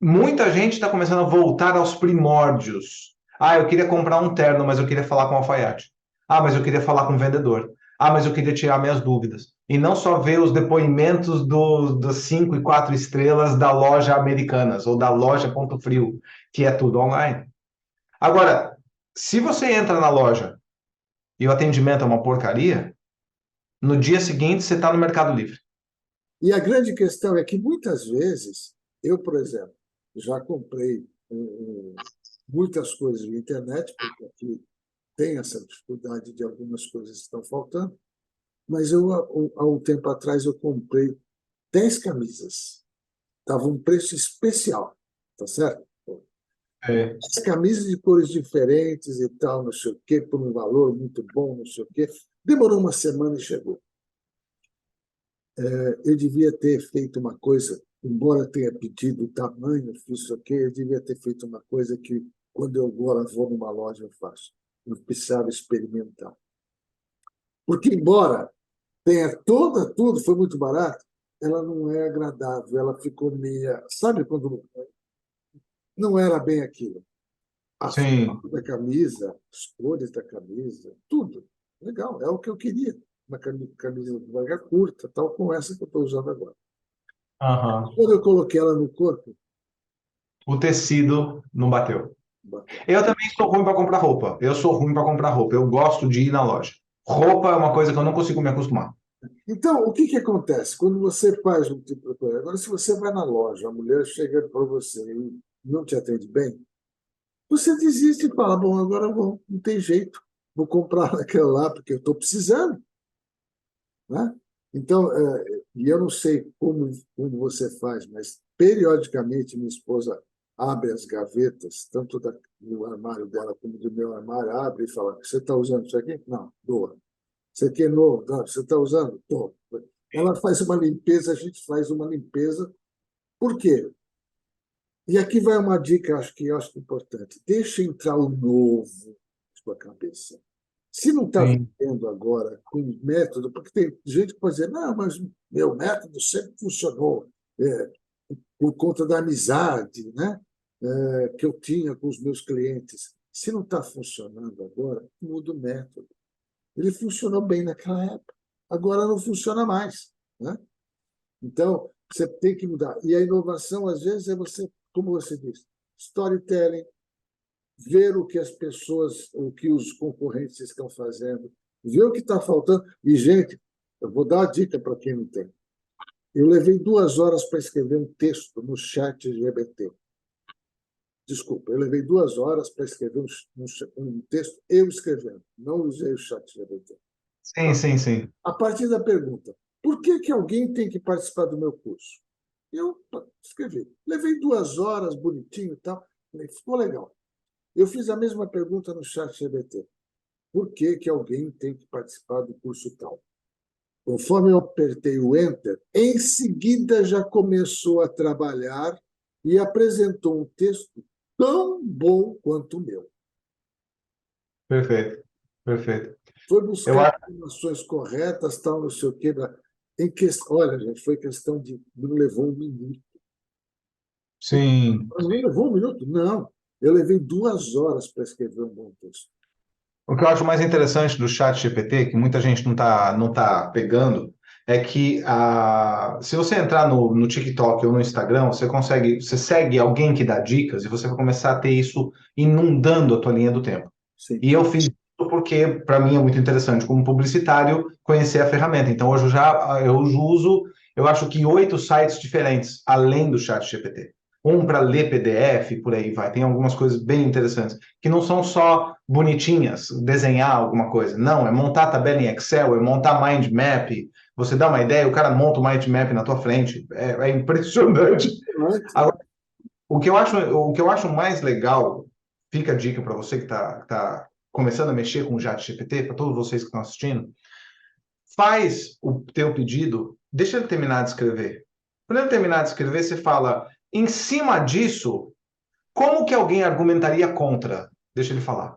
muita gente está começando a voltar aos primórdios. Ah, eu queria comprar um terno, mas eu queria falar com o alfaiate. Ah, mas eu queria falar com o vendedor. Ah, mas eu queria tirar minhas dúvidas. E não só ver os depoimentos dos 5 e 4 estrelas da loja Americanas ou da loja Ponto Frio, que é tudo online. Agora, se você entra na loja e o atendimento é uma porcaria, no dia seguinte você está no Mercado Livre. E a grande questão é que, muitas vezes, eu, por exemplo, já comprei muitas coisas na internet, porque aqui tem essa dificuldade de algumas coisas que estão faltando, mas há um tempo atrás, eu comprei 10 camisas. Estava um preço especial, tá certo? É. As camisas de cores diferentes e tal, não sei o quê, por um valor muito bom, não sei o quê. Demorou uma semana e chegou. Eu devia ter feito uma coisa, embora tenha pedido o tamanho, fiz isso aqui, eu devia ter feito uma coisa que, quando eu agora vou numa loja, eu faço. Eu precisava experimentar. Porque, embora tenha tudo, foi muito barato, ela não é agradável, ela ficou meia. Sabe quando não era bem aquilo? A Sim. foto da camisa, as cores da camisa, tudo. Legal, é o que eu queria. Uma camisa de manga curta, tal, como essa que eu estou usando agora. Aham. Quando eu coloquei ela no corpo, O tecido não bateu. bateu. Eu também sou ruim para comprar roupa. Eu sou ruim para comprar roupa. Eu gosto de ir na loja. Roupa é uma coisa que eu não consigo me acostumar. Então, o que acontece? Quando você faz um tipo de coisa. Agora, se você vai na loja, a mulher chega para você e não te atende bem, você desiste e fala: bom, agora eu vou, não tem jeito, vou comprar aquela lá porque eu estou precisando. Né? Então, e eu não sei como você faz, mas periodicamente minha esposa abre as gavetas, tanto do armário dela como do meu armário, abre e fala: você está usando isso aqui? Não, doa. Você quer novo? Não, você está usando? Tô. Ela faz uma limpeza, a gente faz uma limpeza. Por quê? E aqui vai uma dica, eu acho importante. Deixa entrar o novo na sua cabeça. Se não está Sim, vivendo agora com método, porque tem gente que pode dizer: não, mas meu método sempre funcionou, é, por conta da amizade, né, que eu tinha com os meus clientes. Se não está funcionando agora, muda o método. Ele funcionou bem naquela época, agora não funciona mais. Né? Então, você tem que mudar. E a inovação, às vezes, é você, como você disse, storytelling, ver o que as pessoas, o que os concorrentes estão fazendo, ver o que está faltando. E, gente, eu vou dar uma dica para quem não tem. Eu levei 2 horas para escrever um texto no chat GPT. Desculpa, eu levei 2 horas para escrever um texto, eu escrevendo, não usei o chat GPT. sim, sim, sim. A partir da pergunta: por que alguém tem que participar do meu curso? Eu escrevi. Levei 2 horas, bonitinho e tal. Ficou legal. Eu fiz a mesma pergunta no chat GPT. Por que alguém tem que participar do curso tal? Conforme eu apertei o Enter, em seguida já começou a trabalhar e apresentou um texto tão bom quanto o meu. Perfeito, perfeito. Foi Eu buscar acho, informações corretas, tal, não sei o quê. Olha, gente, foi questão de. Não levou um minuto. sim. Não levou um minuto? Não. Eu levei 2 horas para escrever um bom texto. O que eu acho mais interessante do chat GPT, que muita gente não tá pegando, é que se você entrar no TikTok ou no Instagram, você segue alguém que dá dicas e você vai começar a ter isso inundando a tua linha do tempo. Sim. E eu fiz isso porque, para mim, é muito interessante, como publicitário, conhecer a ferramenta. Então, hoje eu uso, eu acho que 8 sites diferentes, além do chat GPT. Um para ler PDF, por aí vai. Tem algumas coisas bem interessantes, que não são só bonitinhas, desenhar alguma coisa. Não, é montar tabela em Excel, é montar mind map. Você dá uma ideia, o cara monta o mind map na tua frente. É impressionante. Agora, o que eu acho mais legal, fica a dica para você que está começando a mexer com o chat GPT, para todos vocês que estão assistindo, faz o teu pedido, deixa ele terminar de escrever. Quando ele terminar de escrever, você fala, em cima disso, como que alguém argumentaria contra? Deixa ele falar.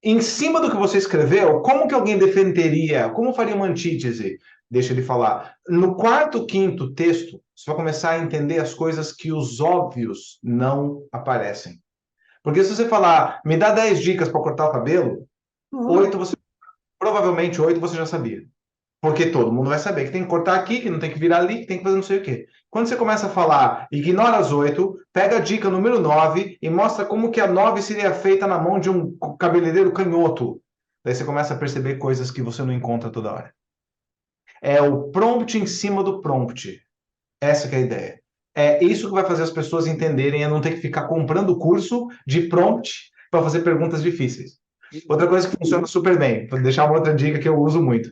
Em cima do que você escreveu, como que alguém defenderia? Como faria uma antítese? Deixa ele falar. No quarto, quinto texto, você vai começar a entender as coisas que os óbvios não aparecem. Porque se você falar, me dá 10 dicas para cortar o cabelo, Não, 8 você. Provavelmente 8 você já sabia. Porque todo mundo vai saber que tem que cortar aqui, que não tem que virar ali, que tem que fazer não sei o quê. Quando você começa a falar, ignora as 8, pega a dica número 9 e mostra como que a 9 seria feita na mão de um cabeleireiro canhoto. Daí você começa a perceber coisas que você não encontra toda hora. É o prompt em cima do prompt. Essa que é a ideia. É isso que vai fazer as pessoas entenderem a não ter que ficar comprando curso de prompt para fazer perguntas difíceis. Outra coisa que funciona super bem, vou deixar uma outra dica que eu uso muito.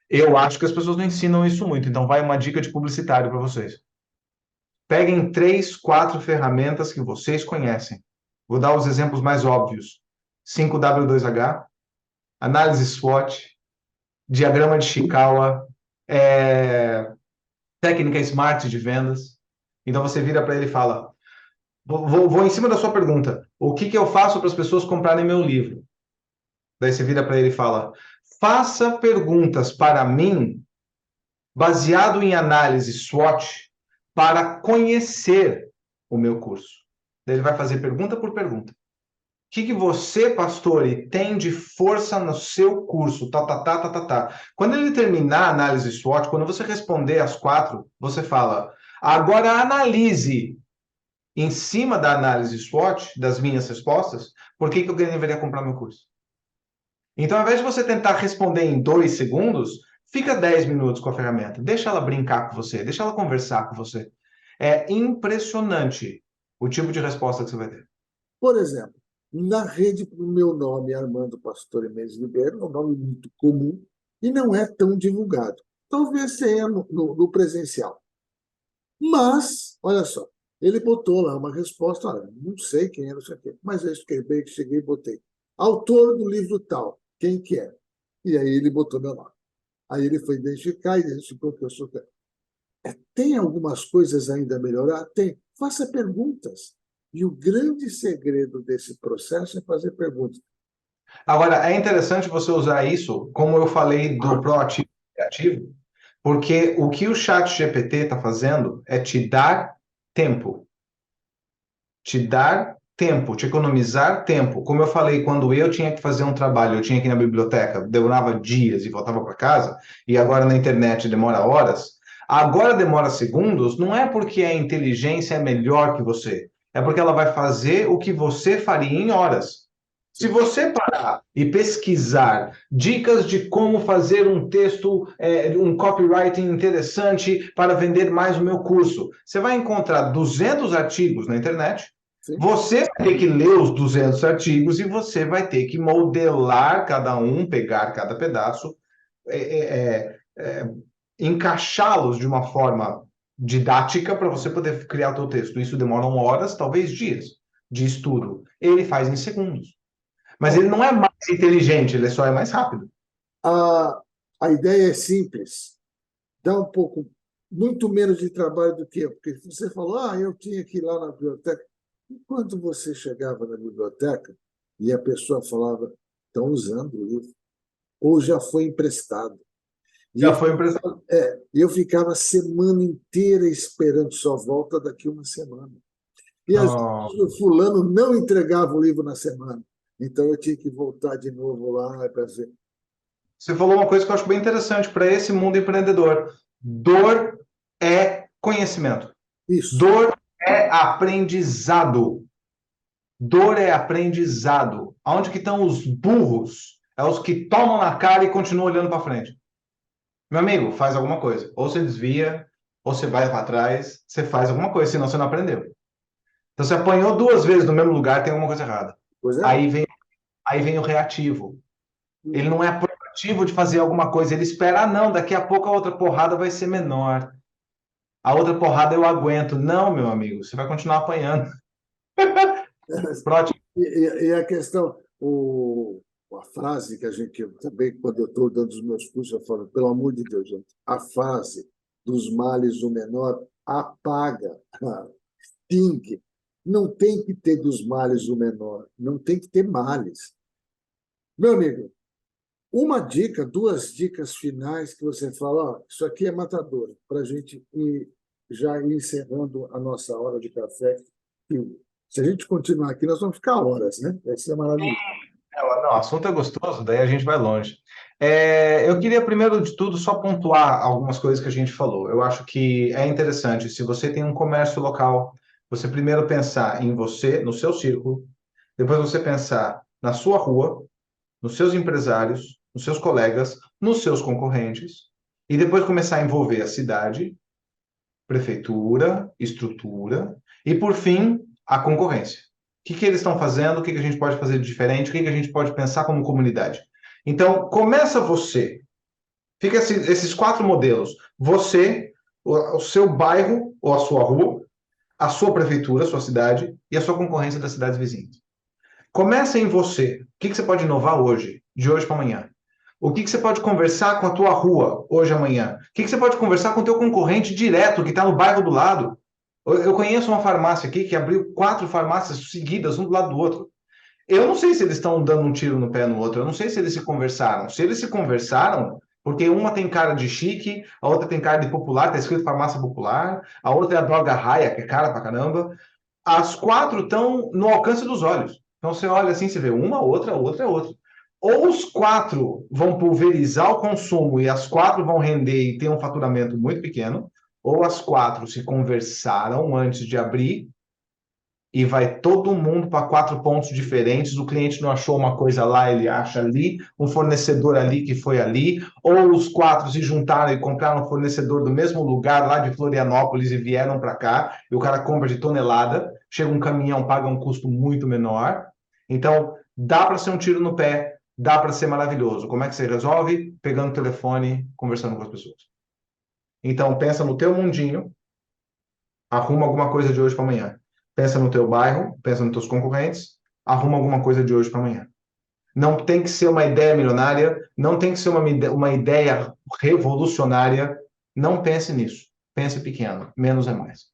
Eu acho que as pessoas não ensinam isso muito, então vai uma dica de publicitário para vocês. Peguem 3, 4 ferramentas que vocês conhecem. Vou dar os exemplos mais óbvios. 5W2H, análise SWOT, diagrama de Chikawa, técnica SMART de vendas. Então você vira para ele e fala: vou em cima da sua pergunta. O que eu faço para as pessoas comprarem meu livro? Daí você vira para ele e fala: faça perguntas para mim baseado em análise SWOT para conhecer o meu curso. Daí ele vai fazer pergunta por pergunta. O que você, Pastore, tem de força no seu curso? Tá, tá, tá, tá, tá, tá. Quando ele terminar a análise SWOT, quando você responder as 4, você fala: agora analise em cima da análise SWOT, das minhas respostas, por que alguém deveria comprar meu curso? Então, ao invés de você tentar responder em 2 segundos, fica 10 minutos com a ferramenta. Deixa ela brincar com você, deixa ela conversar com você. É impressionante o tipo de resposta que você vai ter. Por exemplo, na rede, o meu nome é Armando Pastore Mendes Ribeiro, é um nome muito comum e não é tão divulgado. Talvez tenha no presencial. Mas, olha só, ele botou lá uma resposta, olha, não sei quem é, não sei o quê, mas eu escrevi, cheguei e botei. Autor do livro tal, quem que é? E aí ele botou meu nome. Aí ele foi identificar e identificou que eu sou. Tem algumas coisas ainda a melhorar? Tem. Faça perguntas. E o grande segredo desse processo é fazer perguntas. Agora, é interessante você usar isso, como eu falei do proativo e criativo, porque o que o chat GPT está fazendo é te dar tempo. Te dar tempo, te economizar tempo. Como eu falei, quando eu tinha que fazer um trabalho, eu tinha que ir na biblioteca, demorava dias e voltava para casa, e agora na internet demora horas. Agora demora segundos, não é porque a inteligência é melhor que você, é porque ela vai fazer o que você faria em horas. Se você parar e pesquisar dicas de como fazer um texto, um copywriting interessante para vender mais o meu curso, você vai encontrar 200 artigos na internet. Sim. Você vai ter que ler os 200 artigos e você vai ter que modelar cada um, pegar cada pedaço, encaixá-los de uma forma didática para você poder criar o seu texto. Isso demora horas, talvez dias de estudo. Ele faz em segundos. Mas ele não é mais inteligente, ele só é mais rápido. A ideia é simples. Dá um pouco, muito menos de trabalho do que eu. Porque você falou, eu tinha que ir lá na biblioteca. Enquanto você chegava na biblioteca e a pessoa falava, estão usando o livro, ou já foi emprestado. E Já foi impressionante. eu ficava a semana inteira esperando sua volta daqui uma semana. E às vezes o fulano não entregava o livro na semana. Então eu tinha que voltar de novo lá para ver. Você falou uma coisa que eu acho bem interessante para esse mundo empreendedor. Dor é conhecimento. Isso. Dor é aprendizado. Dor é aprendizado. Onde que estão os burros? É os que tomam na cara e continuam olhando para frente. Meu amigo, faz alguma coisa. Ou você desvia, ou você vai para trás, você faz alguma coisa, senão você não aprendeu. Então você apanhou 2 vezes no mesmo lugar, tem alguma coisa errada. Pois é. Aí vem o reativo. Ele não é proativo de fazer alguma coisa, ele espera, não, daqui a pouco a outra porrada vai ser menor. A outra porrada eu aguento. Não, meu amigo, você vai continuar apanhando. Proativo. E a questão, a frase que a gente também, quando eu estou dando os meus cursos, eu falo, pelo amor de Deus, gente, a frase dos males o menor apaga, extingue. Não tem que ter dos males o menor, não tem que ter males. Meu amigo, uma dica, 2 dicas finais que você fala, isso aqui é matador, para a gente ir já ir encerrando a nossa hora de café. Se a gente continuar aqui, nós vamos ficar horas, né? Vai ser maravilhoso. Não, o assunto é gostoso, daí a gente vai longe. Eu queria, primeiro de tudo, só pontuar algumas coisas que a gente falou. Eu acho que é interessante, se você tem um comércio local, você primeiro pensar em você, no seu círculo, depois você pensar na sua rua, nos seus empresários, nos seus colegas, nos seus concorrentes, e depois começar a envolver a cidade, prefeitura, estrutura, e por fim, a concorrência. O que eles estão fazendo, o que a gente pode fazer de diferente, o que a gente pode pensar como comunidade. Então, começa você. Fica esses quatro modelos. Você, o seu bairro ou a sua rua, a sua prefeitura, a sua cidade e a sua concorrência das cidades vizinhas. Começa em você. O que você pode inovar hoje, de hoje para amanhã? O que você pode conversar com a tua rua hoje, amanhã? O que você pode conversar com o teu concorrente direto, que está no bairro do lado? Eu conheço uma farmácia aqui que abriu 4 farmácias seguidas, um do lado do outro. Eu não sei se eles estão dando um tiro no pé no outro, eu não sei se eles se conversaram. Se eles se conversaram, porque uma tem cara de chique, a outra tem cara de popular, tá escrito farmácia popular, a outra é a droga raia, que é cara pra caramba. As 4 estão no alcance dos olhos. Então você olha assim, você vê uma, outra, outra, outra. Ou os 4 vão pulverizar o consumo e as 4 vão render e ter um faturamento muito pequeno, ou as 4 se conversaram antes de abrir e vai todo mundo para 4 pontos diferentes. O cliente não achou uma coisa lá, ele acha ali, um fornecedor ali que foi ali, ou os 4 se juntaram e compraram um fornecedor do mesmo lugar, lá de Florianópolis, e vieram para cá, e o cara compra de tonelada, chega um caminhão, paga um custo muito menor. Então, dá para ser um tiro no pé, dá para ser maravilhoso. Como é que você resolve? Pegando o telefone, conversando com as pessoas. Então, pensa no teu mundinho, arruma alguma coisa de hoje para amanhã. Pensa no teu bairro, pensa nos teus concorrentes, arruma alguma coisa de hoje para amanhã. Não tem que ser uma ideia milionária, não tem que ser uma ideia revolucionária. Não pense nisso. Pense pequeno. Menos é mais.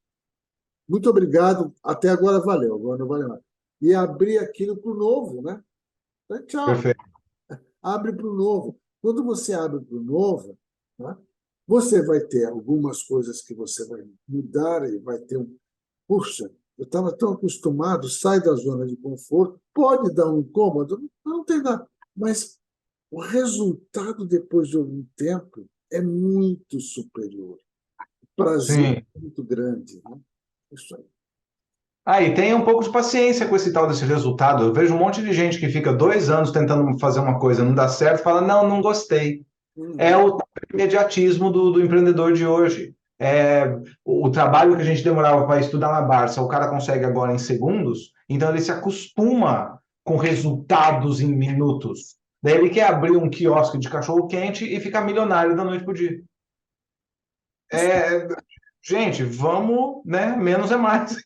Muito obrigado. Até agora valeu, agora não vale mais. E abrir aquilo para o novo, né? Então, tchau. Perfeito. Abre para o novo. Quando você abre para o novo, né, você vai ter algumas coisas que você vai mudar e vai ter um. Puxa, eu estava tão acostumado, sai da zona de conforto, pode dar um incômodo, não tem nada. Mas o resultado, depois de algum tempo, é muito superior. O prazer Sim. é muito grande. Né? Isso aí. E tenha um pouco de paciência com esse tal desse resultado. Eu vejo um monte de gente que fica 2 anos tentando fazer uma coisa, não dá certo, fala, não, não gostei. É Uhum. o imediatismo do empreendedor de hoje. O trabalho que a gente demorava para estudar na Barça, o cara consegue agora em segundos, então ele se acostuma com resultados em minutos. Daí ele quer abrir um quiosque de cachorro-quente e ficar milionário da noite para o dia. É, gente, vamos, né? Menos é mais.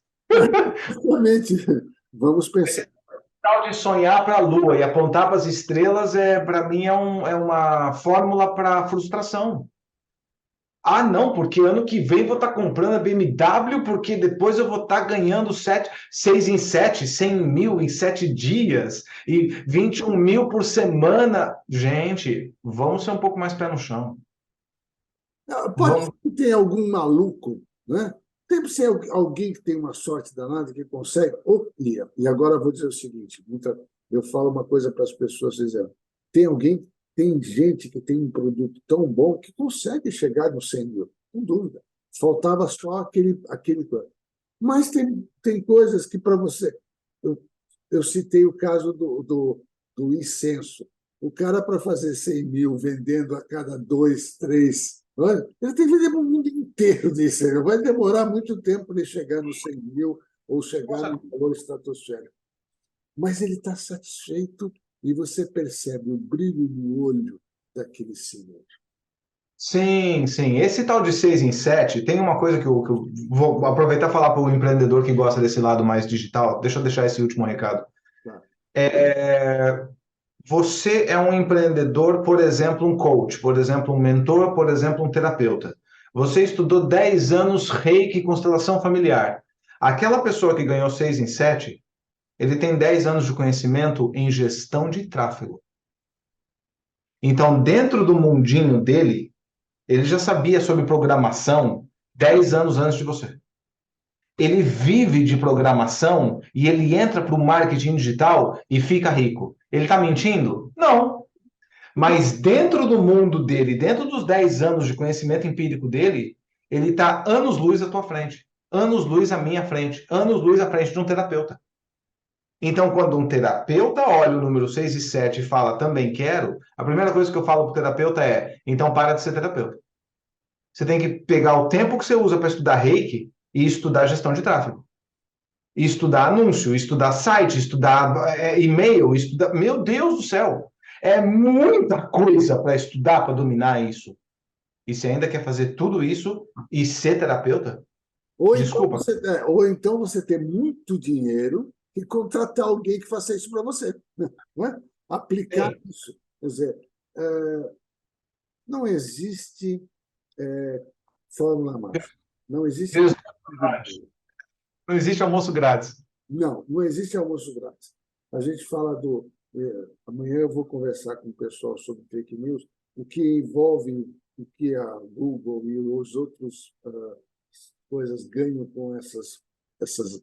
Justamente, vamos pensar. Tal de sonhar para a lua e apontar para as estrelas, para mim, é uma fórmula para frustração. Ah, não, porque ano que vem vou estar comprando a BMW, porque depois eu vou estar ganhando 6 em 7, 100 mil em 7 dias e 21 mil por semana. Gente, vamos ser um pouco mais pé no chão. Pode Vamos. ser que tenha algum maluco, né? Tem que ser alguém que tem uma sorte danada, que consegue. E agora eu vou dizer o seguinte: eu falo uma coisa para as pessoas dizendo: tem gente que tem um produto tão bom que consegue chegar no 100 mil, sem dúvida. Faltava só aquele. Mas tem coisas que para você. Eu, eu citei o caso do incenso. O cara, para fazer 100 mil vendendo a cada 2, 3, olha, ele tem que vender para o mundo inteiro de incenso. Vai demorar muito tempo para ele chegar nos 100 mil ou chegar no valor estratosférico. Mas ele está satisfeito e você percebe o brilho no olho daquele senhor. Sim, sim. Esse tal de 6 em 7 tem uma coisa que eu vou aproveitar e falar para o empreendedor que gosta desse lado mais digital. Deixa eu deixar esse último recado. Tá? É, Você é um empreendedor, por exemplo, um coach, por exemplo, um mentor, por exemplo, um terapeuta. Você estudou 10 anos Reiki e constelação familiar. Aquela pessoa que ganhou 6 em 7, ele tem 10 anos de conhecimento em gestão de tráfego. Então, dentro do mundinho dele, ele já sabia sobre programação 10 anos antes de você. Ele vive de programação e ele entra para o marketing digital e fica rico. Ele está mentindo? Não. Mas dentro do mundo dele, dentro dos 10 anos de conhecimento empírico dele, ele está anos-luz à tua frente, anos-luz à minha frente, anos-luz à frente de um terapeuta. Então, quando um terapeuta olha o número 6 e 7 e fala também quero, a primeira coisa que eu falo para o terapeuta é: então para de ser terapeuta. Você tem que pegar o tempo que você usa para estudar Reiki e estudar gestão de tráfego. E estudar anúncio, estudar site, estudar e-mail, estudar. Meu Deus do céu! É muita coisa para estudar, para dominar isso. E você ainda quer fazer tudo isso e ser terapeuta? Desculpa. Ou então você ter muito dinheiro e contratar alguém que faça isso para você. Não é? Aplicar Sim. isso. Quer dizer, não existe fórmula mágica. Não existe. Não existe almoço grátis. Não existe almoço grátis. A gente fala do. Amanhã eu vou conversar com o pessoal sobre fake news, o que envolve o que a Google e os outros coisas ganham com esses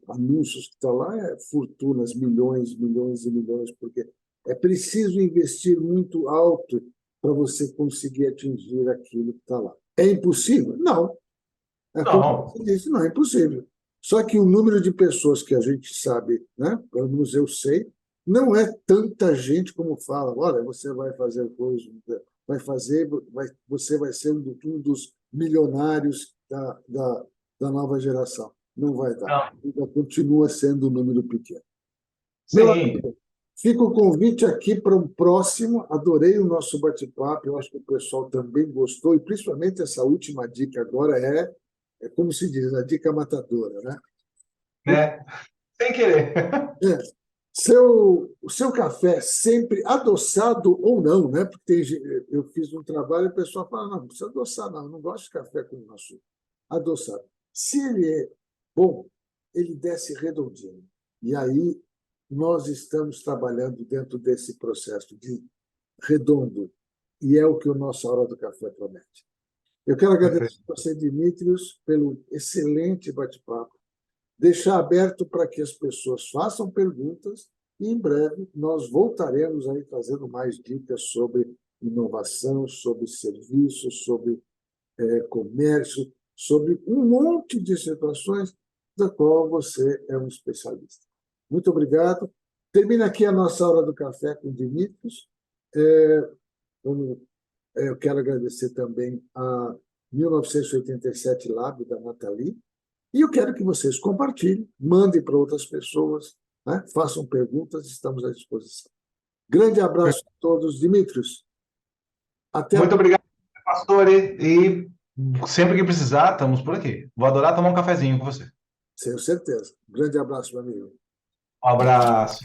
anúncios que estão lá, fortunas, milhões, milhões e milhões, porque é preciso investir muito alto para você conseguir atingir aquilo que está lá. É impossível? Não. Como Não. você disse, não é impossível. Só que o número de pessoas que a gente sabe, né, pelo menos eu sei, não é tanta gente como fala. Olha, você vai fazer coisa, você vai ser um dos milionários da nova geração. Não vai dar. Não. Ainda continua sendo um número pequeno. Meu Sim. amigo, fica o convite aqui para um próximo. Adorei o nosso bate-papo. Eu acho que o pessoal também gostou, e principalmente essa última dica agora como se diz, a dica matadora, né? Né? Sem querer. É, o seu café sempre adoçado ou não, né? Porque eu fiz um trabalho e o pessoal fala, não precisa adoçar, não, eu não gosto de café com açúcar. Adoçado. Se ele é bom, ele desce redondinho. E aí nós estamos trabalhando dentro desse processo de redondo, e é o que o nosso Hora do Café promete. Eu quero agradecer a você, Dimitrios, pelo excelente bate-papo, deixar aberto para que as pessoas façam perguntas e, em breve, nós voltaremos aí trazendo mais dicas sobre inovação, sobre serviços, sobre comércio, sobre um monte de situações da qual você é um especialista. Muito obrigado. Termina aqui a nossa Hora do Café com o Dimitrios. Eu quero agradecer também a 1987 Lab, da Nathalie, e eu quero que vocês compartilhem, mandem para outras pessoas, né? Façam perguntas, estamos à disposição. Grande abraço a todos. Dimitrios, até Muito obrigado, pastor. E sempre que precisar, estamos por aqui. Vou adorar tomar um cafezinho com você. Tenho certeza. Grande abraço, meu amigo. Um abraço.